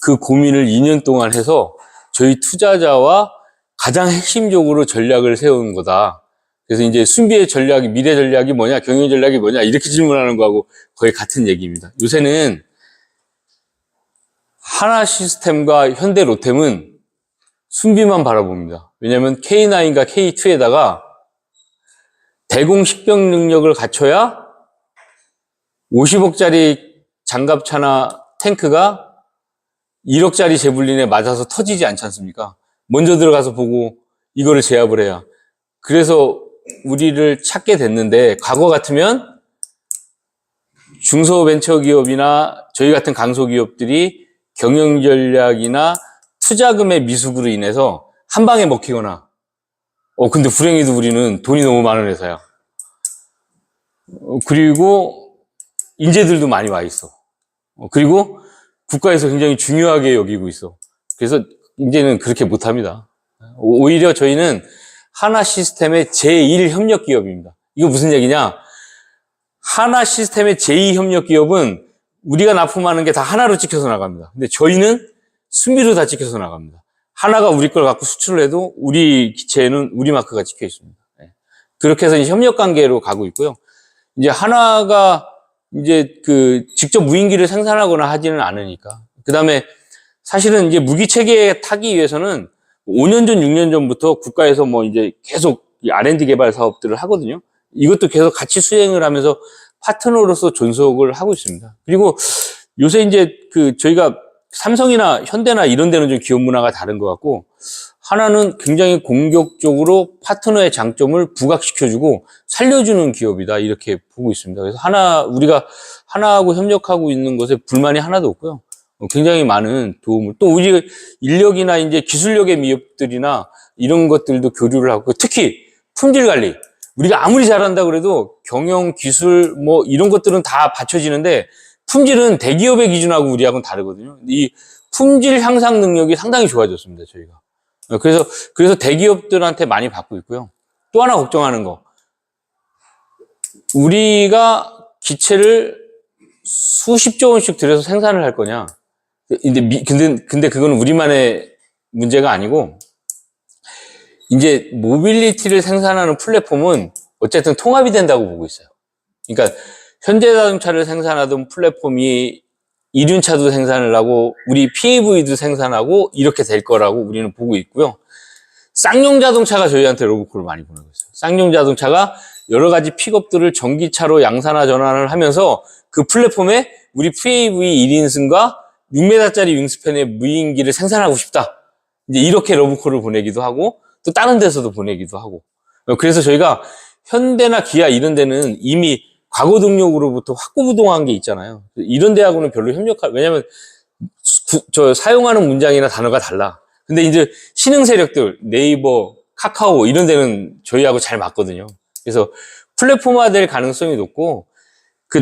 그 고민을 2년 동안 해서 저희 투자자와 가장 핵심적으로 전략을 세운 거다. 그래서 이제 순비의 전략이, 미래 전략이 뭐냐, 경영 전략이 뭐냐, 이렇게 질문하는 거하고 거의 같은 얘기입니다. 요새는 하나 시스템과 현대 로템은 순비만 바라봅니다. 왜냐하면 K9과 K2에다가 대공 식별 능력을 갖춰야 50억짜리 장갑차나 탱크가 1억짜리 제블린에 맞아서 터지지 않지 않습니까? 먼저 들어가서 보고 이거를 제압을 해야. 그래서 우리를 찾게 됐는데, 과거 같으면 중소벤처기업이나 저희 같은 강소기업들이 경영 전략이나 투자금의 미숙으로 인해서 한 방에 먹히거나, 근데 불행히도 우리는 돈이 너무 많은 회사야. 그리고 인재들도 많이 와 있어. 그리고 국가에서 굉장히 중요하게 여기고 있어. 그래서 이제는 그렇게 못합니다. 오히려 저희는 하나 시스템의 제1 협력 기업입니다. 이거 무슨 얘기냐? 하나 시스템의 제2 협력 기업은 우리가 납품하는 게 다 하나로 찍혀서 나갑니다. 근데 저희는 순위로 다 찍혀서 나갑니다. 하나가 우리 걸 갖고 수출을 해도 우리 기체에는 우리 마크가 찍혀 있습니다. 그렇게 해서 협력 관계로 가고 있고요. 이제 하나가 이제 직접 무인기를 생산하거나 하지는 않으니까. 그 다음에 사실은 이제 무기 체계에 타기 위해서는 5년 전, 6년 전부터 국가에서 뭐 이제 계속 R&D 개발 사업들을 하거든요. 이것도 계속 같이 수행을 하면서 파트너로서 존속을 하고 있습니다. 그리고 요새 이제 저희가 삼성이나 현대나 이런 데는 좀 기업 문화가 다른 것 같고, 하나는 굉장히 공격적으로 파트너의 장점을 부각시켜주고 살려주는 기업이다, 이렇게 보고 있습니다. 그래서 우리가 하나하고 협력하고 있는 것에 불만이 하나도 없고요. 굉장히 많은 도움을, 또 우리 인력이나 이제 기술력의 미업들이나 이런 것들도 교류를 하고, 특히 품질 관리. 우리가 아무리 잘한다 그래도 경영, 기술, 뭐 이런 것들은 다 받쳐지는데, 품질은 대기업의 기준하고 우리하고는 다르거든요. 이 품질 향상 능력이 상당히 좋아졌습니다, 저희가. 그래서 대기업들한테 많이 받고 있고요. 또 하나 걱정하는 거. 우리가 기체를 수십조 원씩 들여서 생산을 할 거냐. 근데 그건 우리만의 문제가 아니고, 이제 모빌리티를 생산하는 플랫폼은 어쨌든 통합이 된다고 보고 있어요. 그러니까 현대자동차를 생산하던 플랫폼이 이륜차도 생산을 하고 우리 PAV도 생산하고 이렇게 될 거라고 우리는 보고 있고요. 쌍용 자동차가 저희한테 로봇콜을 많이 보내고 있어요. 쌍용 자동차가 여러 가지 픽업들을 전기차로 양산화 전환을 하면서 그 플랫폼에 우리 PAV 1인승과 6m짜리 윙스팬의 무인기를 생산하고 싶다. 이제 이렇게 로봇콜을 보내기도 하고 또 다른 데서도 보내기도 하고. 그래서 저희가 현대나 기아 이런 데는 이미 과거 동력으로부터 확고부동한 게 있잖아요. 이런 데하고는 별로 왜냐면 사용하는 문장이나 단어가 달라. 근데 이제 신흥 세력들, 네이버, 카카오 이런 데는 저희하고 잘 맞거든요. 그래서 플랫폼화 될 가능성이 높고,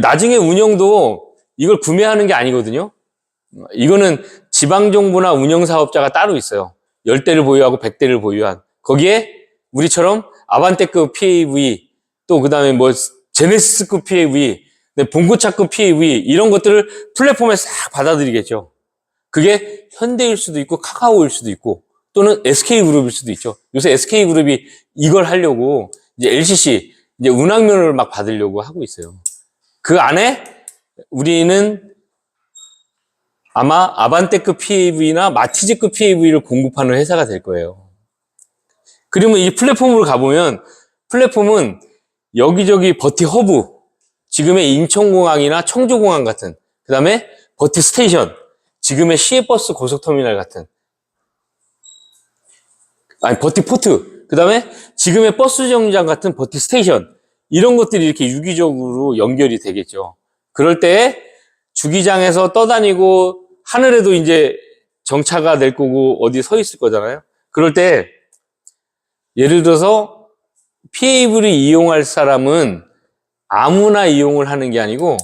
나중에 운영도 이걸 구매하는 게 아니거든요. 이거는 지방정부나 운영사업자가 따로 있어요. 10대를 보유하고 100대를 보유한. 거기에 우리처럼 아반떼급 PAV, 또 그 다음에 뭐 제네시스급 PAV, 봉고차급 PAV 이런 것들을 플랫폼에 싹 받아들이겠죠. 그게 현대일 수도 있고 카카오일 수도 있고 또는 SK그룹일 수도 있죠. 요새 SK그룹이 이걸 하려고 이제 LCC, 이제 운항면을 막 받으려고 하고 있어요. 그 안에 우리는 아마 아반떼급 PAV나 마티즈급 PAV를 공급하는 회사가 될 거예요. 그러면 이 플랫폼으로 가보면 플랫폼은 여기저기 버티 허브, 지금의 인천공항이나 청주공항 같은, 그 다음에 버티 스테이션, 지금의 시외버스 고속터미널 같은, 버티 포트, 그 다음에 지금의 버스 정류장 같은 버티 스테이션, 이런 것들이 이렇게 유기적으로 연결이 되겠죠. 그럴 때 주기장에서 떠다니고 하늘에도 이제 정차가 될 거고 어디 서 있을 거잖아요. 그럴 때 예를 들어서 PAV를 이용할 사람은 아무나 이용을 하는 게 아니고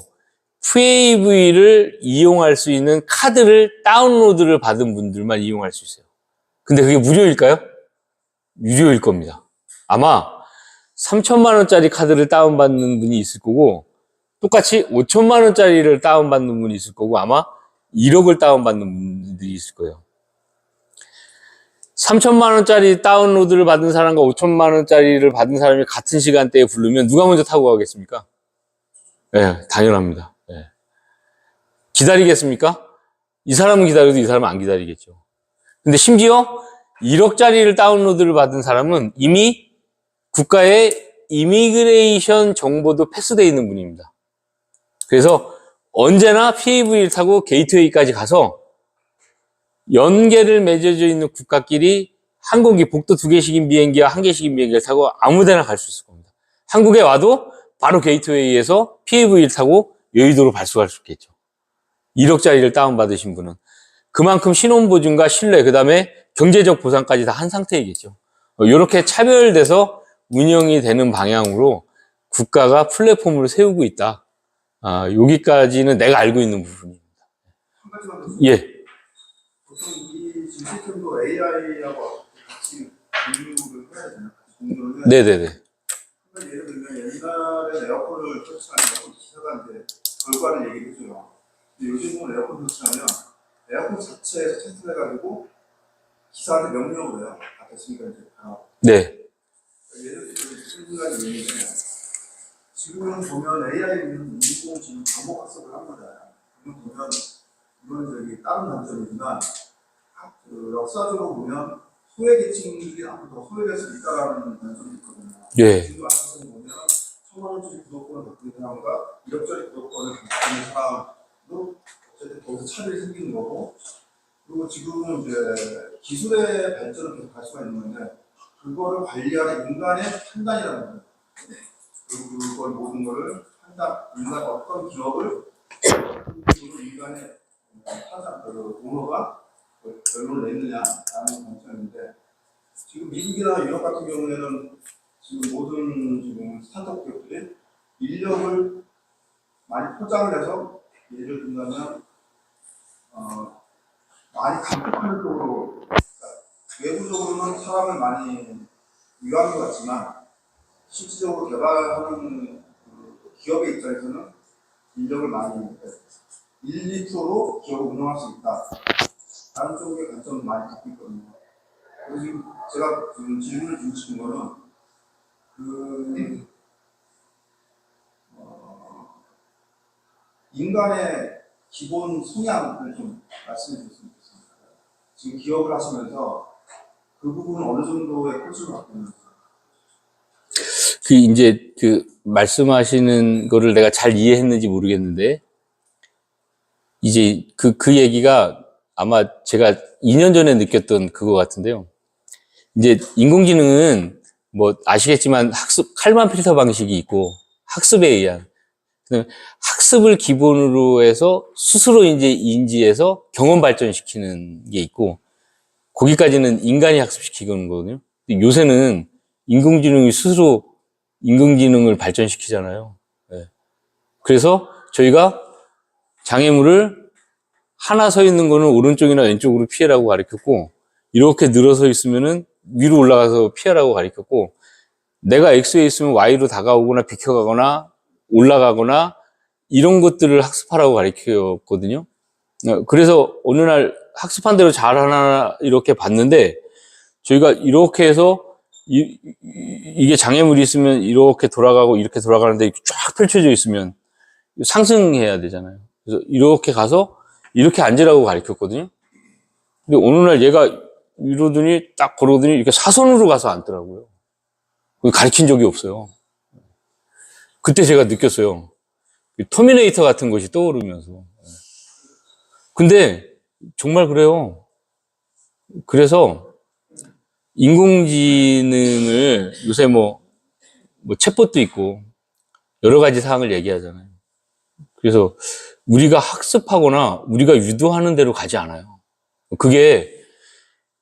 PAV를 이용할 수 있는 카드를 다운로드를 받은 분들만 이용할 수 있어요. 근데 그게 무료일까요? 유료일 겁니다. 아마 3천만 원짜리 카드를 다운받는 분이 있을 거고 똑같이 5천만 원짜리를 다운받는 분이 있을 거고 아마 1억을 다운받는 분들이 있을 거예요. 3천만 원짜리 다운로드를 받은 사람과 5천만 원짜리를 받은 사람이 같은 시간대에 부르면 누가 먼저 타고 가겠습니까? 네, 당연합니다. 네. 기다리겠습니까? 이 사람은 기다려도 이 사람은 안 기다리겠죠. 근데 심지어 1억짜리를 다운로드를 받은 사람은 이미 국가의 이미그레이션 정보도 패스되어 있는 분입니다. 그래서 언제나 PAV를 타고 게이트웨이까지 가서 연계를 맺어져 있는 국가끼리 항공기 복도 2개씩인 비행기와 1개씩인 비행기를 타고 아무 데나 갈 수 있을 겁니다. 한국에 와도 바로 게이트웨이에서 PAV를 타고 여의도로 발송할 수 있겠죠. 1억짜리를 다운받으신 분은. 그만큼 신원보증과 신뢰, 그 다음에 경제적 보상까지 다 한 상태이겠죠. 이렇게 차별돼서 운영이 되는 방향으로 국가가 플랫폼을 세우고 있다. 여기까지는 내가 알고 있는 부분입니다. 한 가지만 더. 예. 보통 이 지금 시스템도 AI하고 같이 공유를 해야 되나? 공유를 해야 되나? 네네네. 그러니까 예를 들면 옛날에 에어컨을 설치하려고 기사가 이제 결과를 얘기해줘요. 근데 요즘은 에어컨 설치하면 에어컨 자체에서 테스트를 해가지고 기사한테 명령을 해요. 다 됐으니까 이제 가라고. 네. 예를 들면 무슨 생각이 있는데 지금 보면 AI는 인공지능 반복 학습을 합니다. 보면 이건 저기 다른 관점이지만 그 역사적으로 보면 소외계층들이 앞으로 더 소외될 수 있다는 관점이 있거든요. 예. 지금 앞에서 보면 1,000만원짜리 구독권을 갖고 있는 사람과 1억짜리 구독권을 갖고 있는 사람도 어쨌든 거기서 차별이 생기는 거고, 그리고 지금은 이제 기술의 발전을 계속 갈 수가 있는 건데 그거를 관리하는 인간의 판단이라는 거예요. 그리고 그걸 모든 거를 판단, 인간 어떤 기업을 인간의 판단, 그 오너가 결론을 내느냐라는 관점인데, 지금 미국이나 유럽 같은 경우에는 지금 모든 지금 스타트업 기업들이 인력을 많이 포장을 해서 예를 들면 많이 감축하는 쪽으로, 그러니까 외부적으로는 사람을 많이 유하는 것 같지만 실질적으로 개발하는 그 기업의 입장에서는 인력을 많이 1, 2%로 기업을 운영할 수 있다. 다른 쪽의 관점을 많이 갖고 있거든요. 그래서 지금 제가 지금 질문을 드리고 싶은 거는 인간의 기본 성향을 좀 말씀해 주셨으면 좋겠습니다. 지금 기업을 하시면서 그 부분은 어느 정도의 코스를 갖고 있는지. 이제 말씀하시는 거를 내가 잘 이해했는지 모르겠는데, 이제 그 얘기가 아마 제가 2년 전에 느꼈던 그거 같은데요. 이제 인공지능은 뭐 아시겠지만 칼만 필터 방식이 있고 학습에 의한, 학습을 기본으로 해서 스스로 이제 인지해서 경험 발전시키는 게 있고, 거기까지는 인간이 학습시키는 거거든요. 근데 요새는 인공지능이 스스로 인공지능을 발전시키잖아요. 네. 그래서 저희가 장애물을 하나 서 있는 거는 오른쪽이나 왼쪽으로 피해라고 가르쳤고, 이렇게 늘어서 있으면은 위로 올라가서 피하라고 가르쳤고, 내가 X에 있으면 Y로 다가오거나 비켜가거나 올라가거나 이런 것들을 학습하라고 가르쳤거든요. 그래서 어느 날 학습한 대로 잘하나 이렇게 봤는데, 저희가 이렇게 해서 이게 장애물이 있으면 이렇게 돌아가고 이렇게 돌아가는데 쫙 펼쳐져 있으면 상승해야 되잖아요. 그래서 이렇게 가서 이렇게 앉으라고 가르쳤거든요. 근데 어느 날 얘가 이러더니 딱 걸어오더니 이렇게 사선으로 가서 앉더라고요. 가르친 적이 없어요. 그때 제가 느꼈어요. 터미네이터 같은 것이 떠오르면서. 근데 정말 그래요. 그래서 인공지능을 요새 뭐 챗봇도 있고 여러 가지 사항을 얘기하잖아요. 그래서 우리가 학습하거나 우리가 유도하는 대로 가지 않아요. 그게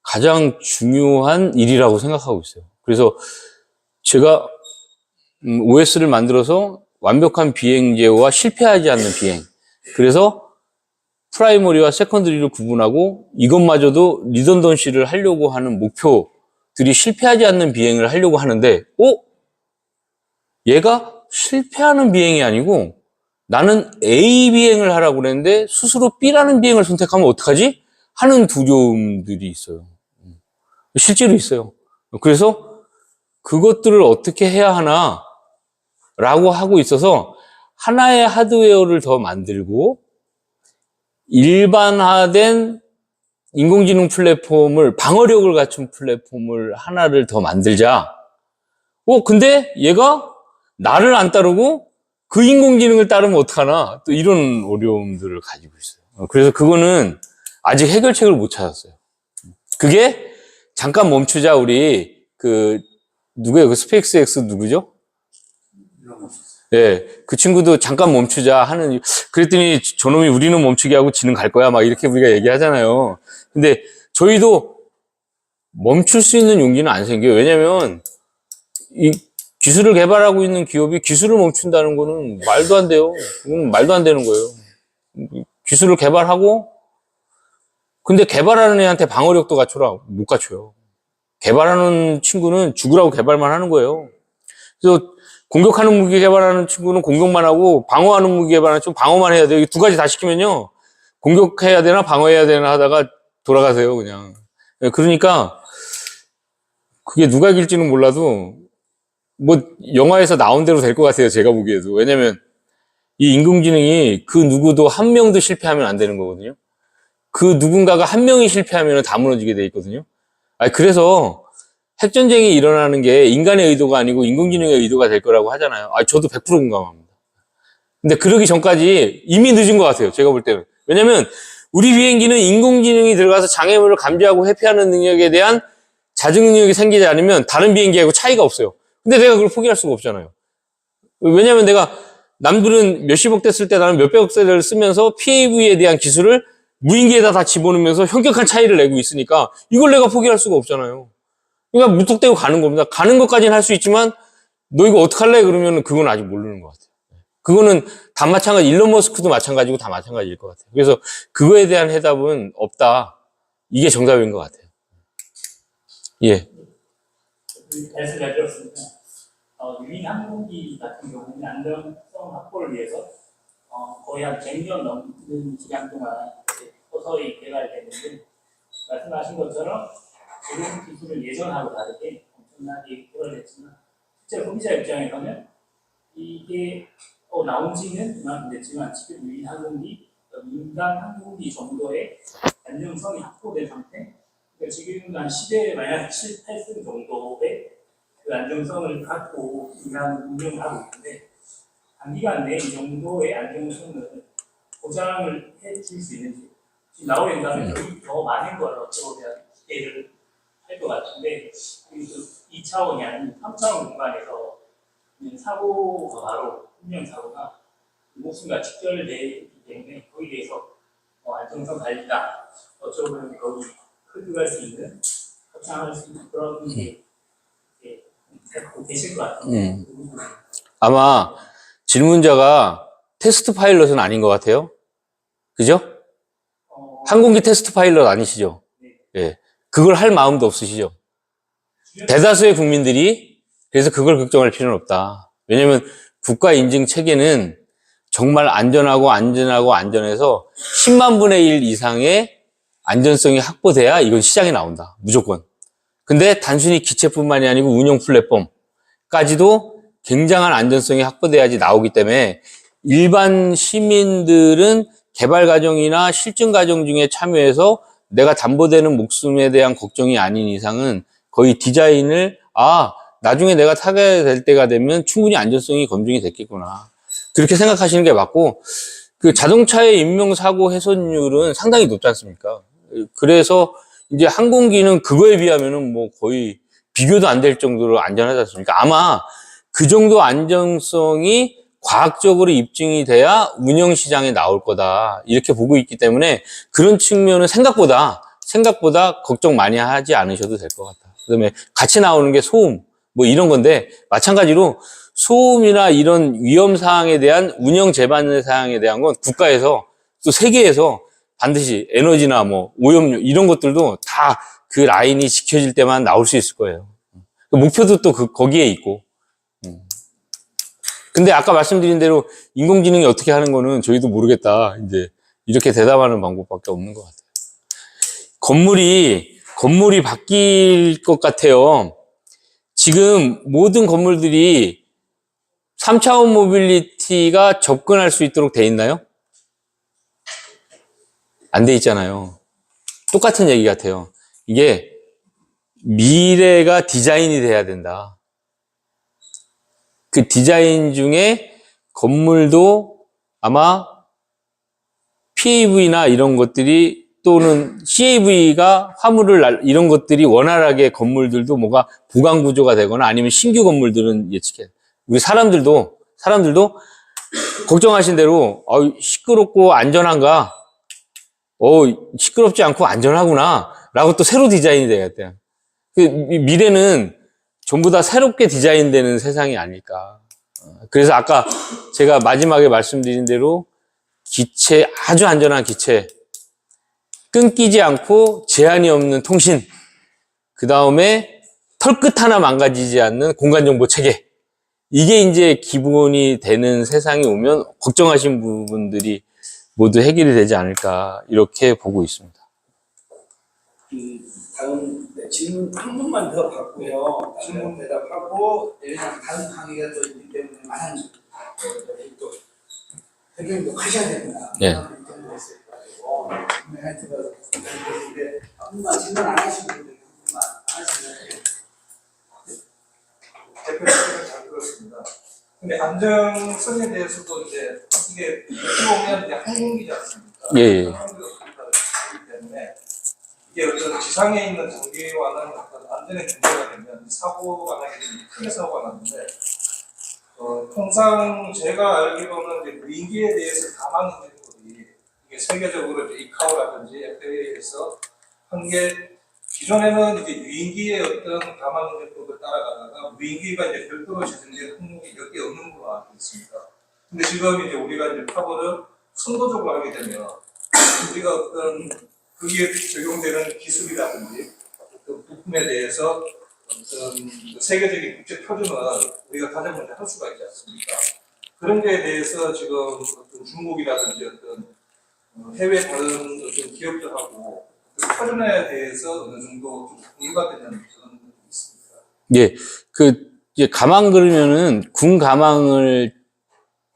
가장 중요한 일이라고 생각하고 있어요. 그래서 제가 OS를 만들어서 완벽한 비행 제어와 실패하지 않는 비행, 그래서 프라이머리와 세컨더리를 구분하고 이것마저도 리던던시를 하려고 하는 목표들이 실패하지 않는 비행을 하려고 하는데, 얘가 실패하는 비행이 아니고 나는 A 비행을 하라고 그랬는데 스스로 B라는 비행을 선택하면 어떡하지? 하는 두려움들이 있어요. 실제로 있어요. 그래서 그것들을 어떻게 해야 하나 라고 하고 있어서 하나의 하드웨어를 더 만들고 일반화된 인공지능 플랫폼을, 방어력을 갖춘 플랫폼을 하나를 더 만들자. 근데 얘가 나를 안 따르고 그 인공지능을 따르면 어떡하나? 또 이런 어려움들을 가지고 있어요. 그래서 그거는 아직 해결책을 못 찾았어요. 그게 잠깐 멈추자 우리 누구예요? 그 스페이스X 누구죠? 예, 그 친구도 잠깐 멈추자 하는, 그랬더니 저놈이 우리는 멈추게 하고 지는 갈 거야. 막 이렇게 우리가 얘기하잖아요. 근데 저희도 멈출 수 있는 용기는 안 생겨요. 왜냐면 이 기술을 개발하고 있는 기업이 기술을 멈춘다는 거는 말도 안 돼요. 그건 말도 안 되는 거예요. 기술을 개발하고, 근데 개발하는 애한테 방어력도 갖춰라. 못 갖춰요. 개발하는 친구는 죽으라고 개발만 하는 거예요. 그래서 공격하는 무기 개발하는 친구는 공격만 하고, 방어하는 무기 개발하는 친구는 방어만 해야 돼요. 이 두 가지 다 시키면요, 공격해야 되나 방어해야 되나 하다가 돌아가세요, 그냥. 그러니까 그게 누가 이길지는 몰라도 뭐 영화에서 나온 대로 될 것 같아요, 제가 보기에도. 왜냐면 이 인공지능이 그 누구도 한 명도 실패하면 안 되는 거거든요. 그 누군가가 한 명이 실패하면 다 무너지게 돼 있거든요. 그래서 핵전쟁이 일어나는 게 인간의 의도가 아니고 인공지능의 의도가 될 거라고 하잖아요. 저도 100% 공감합니다. 근데 그러기 전까지 이미 늦은 것 같아요, 제가 볼 때는. 왜냐면 우리 비행기는 인공지능이 들어가서 장애물을 감지하고 회피하는 능력에 대한 자정 능력이 생기지 않으면 다른 비행기하고 차이가 없어요. 근데 내가 그걸 포기할 수가 없잖아요. 왜냐면 내가 남들은 몇십억 대 쓸 때 나는 몇백억 대를 쓰면서 PAV에 대한 기술을 무인기에다 다 집어넣으면서 현격한 차이를 내고 있으니까 이걸 내가 포기할 수가 없잖아요. 그러니까 무턱대고 가는 겁니다. 가는 것까지는 할 수 있지만 너 이거 어떡할래? 그러면 그건 아직 모르는 것 같아요. 그거는 다 마찬가지, 일론 머스크도 마찬가지고 다 마찬가지일 것 같아요. 그래서 그거에 대한 해답은 없다. 이게 정답인 것 같아요. 예. 말씀 잘 들었습니다. 유인 항공기 같은 경우는 안전성 확보를 위해서 거의 한 100년 넘는 기간 동안 서서히 개발됐는데, 말씀하신 것처럼 그런 기술은 예전하고 다르게 엄청나게 개발됐지만 실제 소비자 입장에서는 이게 나온 지는 그만큼 됐지만 지금 유인 항공기, 민간 항공기 정도의 안정성이 확보된 상태, 그러니까 지금 한 10에 마이너스 7, 8승 정도의 그 안정성을 갖고 운영을 하고 있는데, 단기간 내에 이 정도의 안정성을 보장을 해줄 수 있는지, 지금 나오고 있다면 여기 더 많은 걸 어쩌고 기대를 할 것 같은데, 2차원이 아닌 3차원 공간에서 사고가 바로 분명 사고가 목숨과 직결되기 때문에 거기에 대해서 안정성 관리다, 어쩌고 보면 거기 흡입할 수 있는, 협상할 수 있는 그런 게 갖고 계실 것 같아요. 아마 질문자가 테스트 파일럿은 아닌 것 같아요. 그죠? 항공기 테스트 파일럿 아니시죠? 예. 그걸 할 마음도 없으시죠? 대다수의 국민들이 그래서 그걸 걱정할 필요는 없다. 왜냐면 국가 인증 체계는 정말 안전하고 안전해서 10만 분의 1 이상의 안전성이 확보돼야 이건 시장에 나온다. 무조건. 근데 단순히 기체뿐만이 아니고 운영 플랫폼까지도 굉장한 안전성이 확보돼야지 나오기 때문에 일반 시민들은 개발 과정이나 실증 과정 중에 참여해서 내가 담보되는 목숨에 대한 걱정이 아닌 이상은 거의 디자인을 나중에 내가 타게 될 때가 되면 충분히 안전성이 검증이 됐겠구나. 그렇게 생각하시는 게 맞고, 그 자동차의 인명사고 훼손율은 상당히 높지 않습니까? 그래서 이제 항공기는 그거에 비하면은 뭐 거의 비교도 안 될 정도로 안전하지 않습니까? 아마 그 정도 안정성이 과학적으로 입증이 돼야 운영 시장에 나올 거다. 이렇게 보고 있기 때문에 그런 측면은 생각보다 걱정 많이 하지 않으셔도 될 것 같다. 그다음에 같이 나오는 게 소음, 뭐 이런 건데, 마찬가지로 소음이나 이런 위험 사항에 대한 운영 재반 사항에 대한 건 국가에서 또 세계에서 반드시 에너지나 뭐 오염료 이런 것들도 다 그 라인이 지켜질 때만 나올 수 있을 거예요. 목표도 또 거기에 있고. 근데 아까 말씀드린 대로 인공지능이 어떻게 하는 거는 저희도 모르겠다. 이제 이렇게 대답하는 방법밖에 없는 것 같아요. 건물이 바뀔 것 같아요. 지금 모든 건물들이 3차원 모빌리티가 접근할 수 있도록 돼 있나요? 안 돼 있잖아요. 똑같은 얘기 같아요. 이게 미래가 디자인이 돼야 된다. 그 디자인 중에 건물도 아마 PAV나 이런 것들이 또는 CAV가 이런 것들이 원활하게 건물들도 뭐가 보강 구조가 되거나 아니면 신규 건물들은 예측해. 우리 사람들도 걱정하신 대로 시끄럽고 안전한가? 시끄럽지 않고 안전하구나. 라고 또 새로 디자인이 되겠대요. 미래는 전부 다 새롭게 디자인되는 세상이 아닐까. 그래서 아까 제가 마지막에 말씀드린 대로 기체, 아주 안전한 기체, 끊기지 않고 제한이 없는 통신, 그 다음에 털끝 하나 망가지지 않는 공간정보 체계. 이게 이제 기본이 되는 세상이 오면 걱정하신 부분들이 모두 해결이 되지 않을까, 이렇게 보고 있습니다. 다음 질문 한 분만 더 받고요. 질문 대답하고 왜냐하면 다른 강의가 또 있기 때문에 많은 또 대표님도 하셔야 됩니다. 예. 한 분만 질문 안 하시는 분들 한 분만 하시면 대표님께서 잘 들었습니다. 근데 안정성에 대해서도 이제 이게 어떻게 보면 이제 항공기지 않습니까? 예. 항공기가 그렇기 때문에 이게 어떤 지상에 있는 전기와는 어떤 안전에 문제가 되면 사고가 나게 되면 크게 사고가 나는데 통상 제가 알기로는 이제 무인기에 대해서 가망 인증들이 이게 세계적으로 이제 이카오라든지 FAA에서 한 게 기존에는 이제 유인기의 어떤 가망 인증법을 따라가다가 무인기가 이제 별도로 제정된 항목이 몇 개 없는 걸로 알고 있습니다. 근데 지금 이제 우리가 이제 파벌을 선도적으로 하게 되면 우리가 어떤 거기에 적용되는 기술이라든지 어떤 부품에 대해서 어떤 세계적인 국제 표준을 우리가 가장 먼저 할 수가 있지 않습니까? 그런 데에 대해서 지금 어떤 중국이라든지 어떤 해외 다른 어떤 기업들하고 그 표준에 대해서 어느 정도 좀 공유가 되는 그런 부분이 있습니다. 예, 이제 가망 그러면은 군 가망을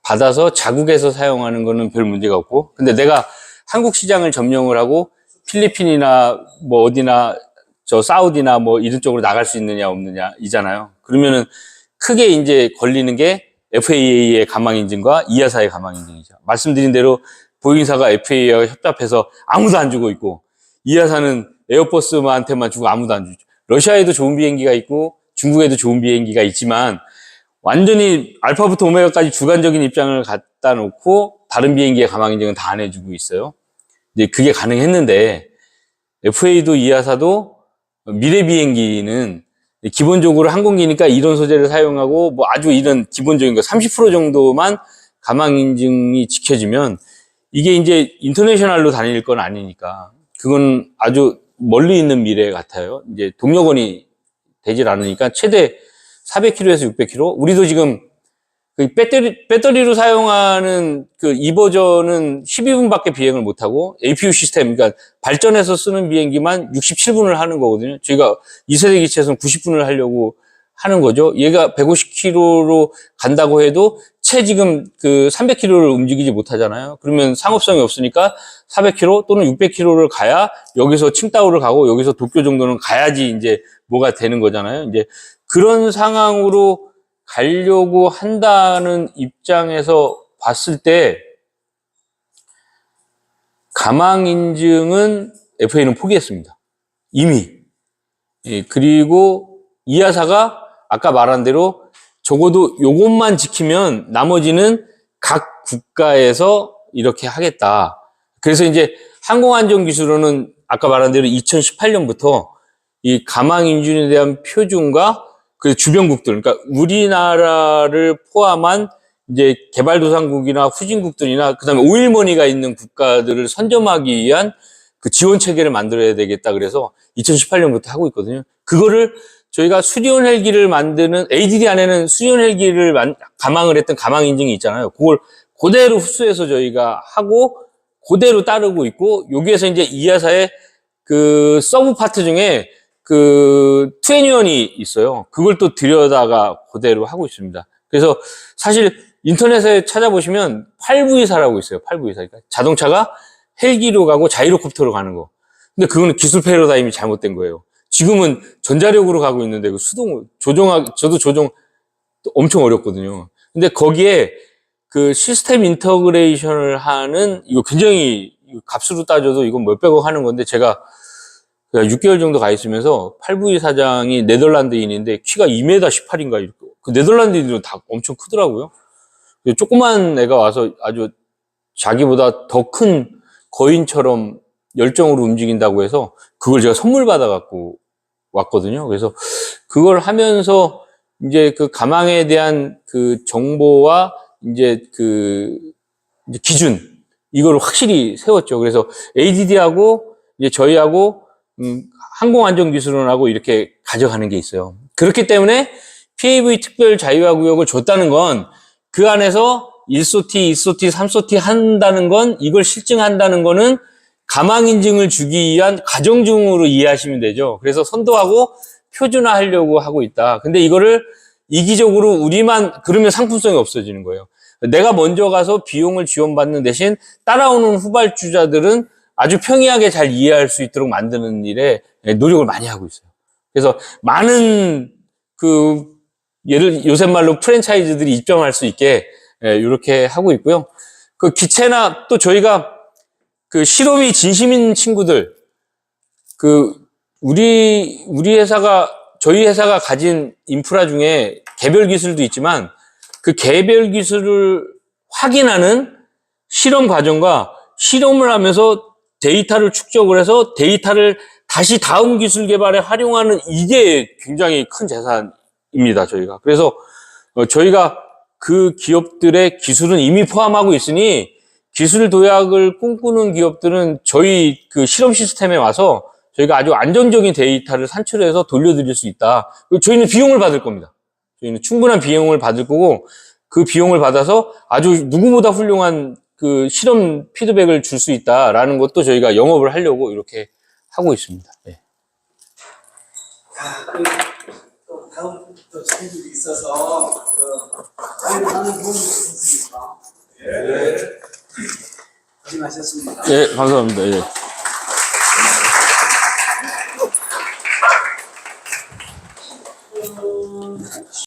받아서 자국에서 사용하는 거는 별 문제가 없고, 근데 내가 한국 시장을 점령을 하고 필리핀이나 뭐 어디나 사우디나 뭐 이런 쪽으로 나갈 수 있느냐 없느냐 이잖아요. 그러면은 크게 이제 걸리는 게 FAA의 가망 인증과 이하사의 가망 인증이죠. 말씀드린 대로 보잉사가 FAA와 협잡해서 아무도 안 주고 있고, 이하사는 에어버스한테만 주고 아무도 안 주죠. 러시아에도 좋은 비행기가 있고 중국에도 좋은 비행기가 있지만 완전히 알파부터 오메가까지 주관적인 입장을 갖다 놓고 다른 비행기의 가망 인증은 다 안 해주고 있어요. 이제 그게 가능했는데 FAA도 이하사도 미래 비행기는 기본적으로 항공기니까 이런 소재를 사용하고 뭐 아주 이런 기본적인 거 30% 정도만 가망 인증이 지켜지면 이게 이제 인터내셔널로 다닐 건 아니니까 그건 아주 멀리 있는 미래 같아요. 이제 동력원이 되질 않으니까 최대 400km에서 600km. 우리도 지금 그 배터리로 사용하는 그 이 버전은 12분밖에 비행을 못하고 APU 시스템, 그러니까 발전해서 쓰는 비행기만 67분을 하는 거거든요. 저희가 2세대 기체에서는 90분을 하려고 하는 거죠. 얘가 150km로 간다고 해도 지금 그 300km를 움직이지 못하잖아요. 그러면 상업성이 없으니까 400km 또는 600km를 가야 여기서 칭다오를 가고 여기서 도쿄 정도는 가야지 이제 뭐가 되는 거잖아요. 이제 그런 상황으로 가려고 한다는 입장에서 봤을 때 가망 인증은 FAA는 포기했습니다. 이미. 예, 그리고 이하사가 아까 말한 대로 적어도 요것만 지키면 나머지는 각 국가에서 이렇게 하겠다. 그래서 이제 항공안전기술원은 아까 말한 대로 2018년부터 이 가망 인증에 대한 표준과 그 주변국들, 그러니까 우리나라를 포함한 이제 개발도상국이나 후진국들이나 그다음에 오일머니가 있는 국가들을 선점하기 위한 그 지원 체계를 만들어야 되겠다. 그래서 2018년부터 하고 있거든요. 그거를 저희가 수리온 헬기를 만드는 ADD 안에는 수리온 헬기를 가망을 했던 가망 인증이 있잖아요. 그걸 그대로 흡수해서 저희가 하고 그대로 따르고 있고, 여기에서 이제 이하사의 그 서브 파트 중에 그 투애니언이 있어요. 그걸 또 들여다가 그대로 하고 있습니다. 그래서 사실 인터넷에 찾아보시면 8V사라고 있어요. 8V사. 그러니까 자동차가 헬기로 가고 자이로콥터로 가는 거. 근데 그거는 기술 패러다임이 잘못된 거예요. 지금은 전자력으로 가고 있는데 그 저도 조종 엄청 어렵거든요. 근데 거기에 그 시스템 인터그레이션을 하는 이거 굉장히 값으로 따져도 이건 몇백억 하는 건데 제가 6개월 정도 가 있으면서 8부의 사장이 네덜란드인인데 키가 2m 18인가 그 네덜란드인들은 다 엄청 크더라고요. 조그만 애가 와서 아주 자기보다 더 큰 거인처럼 열정으로 움직인다고 해서 그걸 제가 선물 받아 갖고 왔거든요. 그래서 그걸 하면서 이제 그 가망에 대한 그 정보와 이제 그 이제 기준 이걸 확실히 세웠죠. 그래서 ADD하고 이제 저희하고 항공안전기술원하고 이렇게 가져가는 게 있어요. 그렇기 때문에 PAV 특별 자유화구역을 줬다는 건 그 안에서 1소티, 2소티, 3소티 한다는 건 이걸 실증한다는 거는 가망 인증을 주기 위한 가정중으로 이해하시면 되죠. 그래서 선도하고 표준화하려고 하고 있다. 근데 이거를 이기적으로 우리만 그러면 상품성이 없어지는 거예요. 내가 먼저 가서 비용을 지원받는 대신 따라오는 후발주자들은 아주 평이하게 잘 이해할 수 있도록 만드는 일에 노력을 많이 하고 있어요. 그래서 많은 요새 말로 프랜차이즈들이 입점할 수 있게 이렇게 하고 있고요. 그 기체나 또 저희가 그 실험이 진심인 친구들, 우리 회사가, 저희 회사가 가진 인프라 중에 개별 기술도 있지만 그 개별 기술을 확인하는 실험 과정과 실험을 하면서 데이터를 축적을 해서 데이터를 다시 다음 기술 개발에 활용하는 이게 굉장히 큰 재산입니다, 저희가. 그래서 저희가 그 기업들의 기술은 이미 포함하고 있으니 기술 도약을 꿈꾸는 기업들은 저희 그 실험 시스템에 와서 저희가 아주 안정적인 데이터를 산출해서 돌려드릴 수 있다. 저희는 비용을 받을 겁니다. 저희는 충분한 비용을 받을 거고 그 비용을 받아서 아주 누구보다 훌륭한 그 실험 피드백을 줄 수 있다라는 것도 저희가 영업을 하려고 이렇게 하고 있습니다. 네. 또 다음 또 질문이 있어서 많은 도움이 됐습니까? 네. 고생하셨습니다. 네, 감사합니다. 예.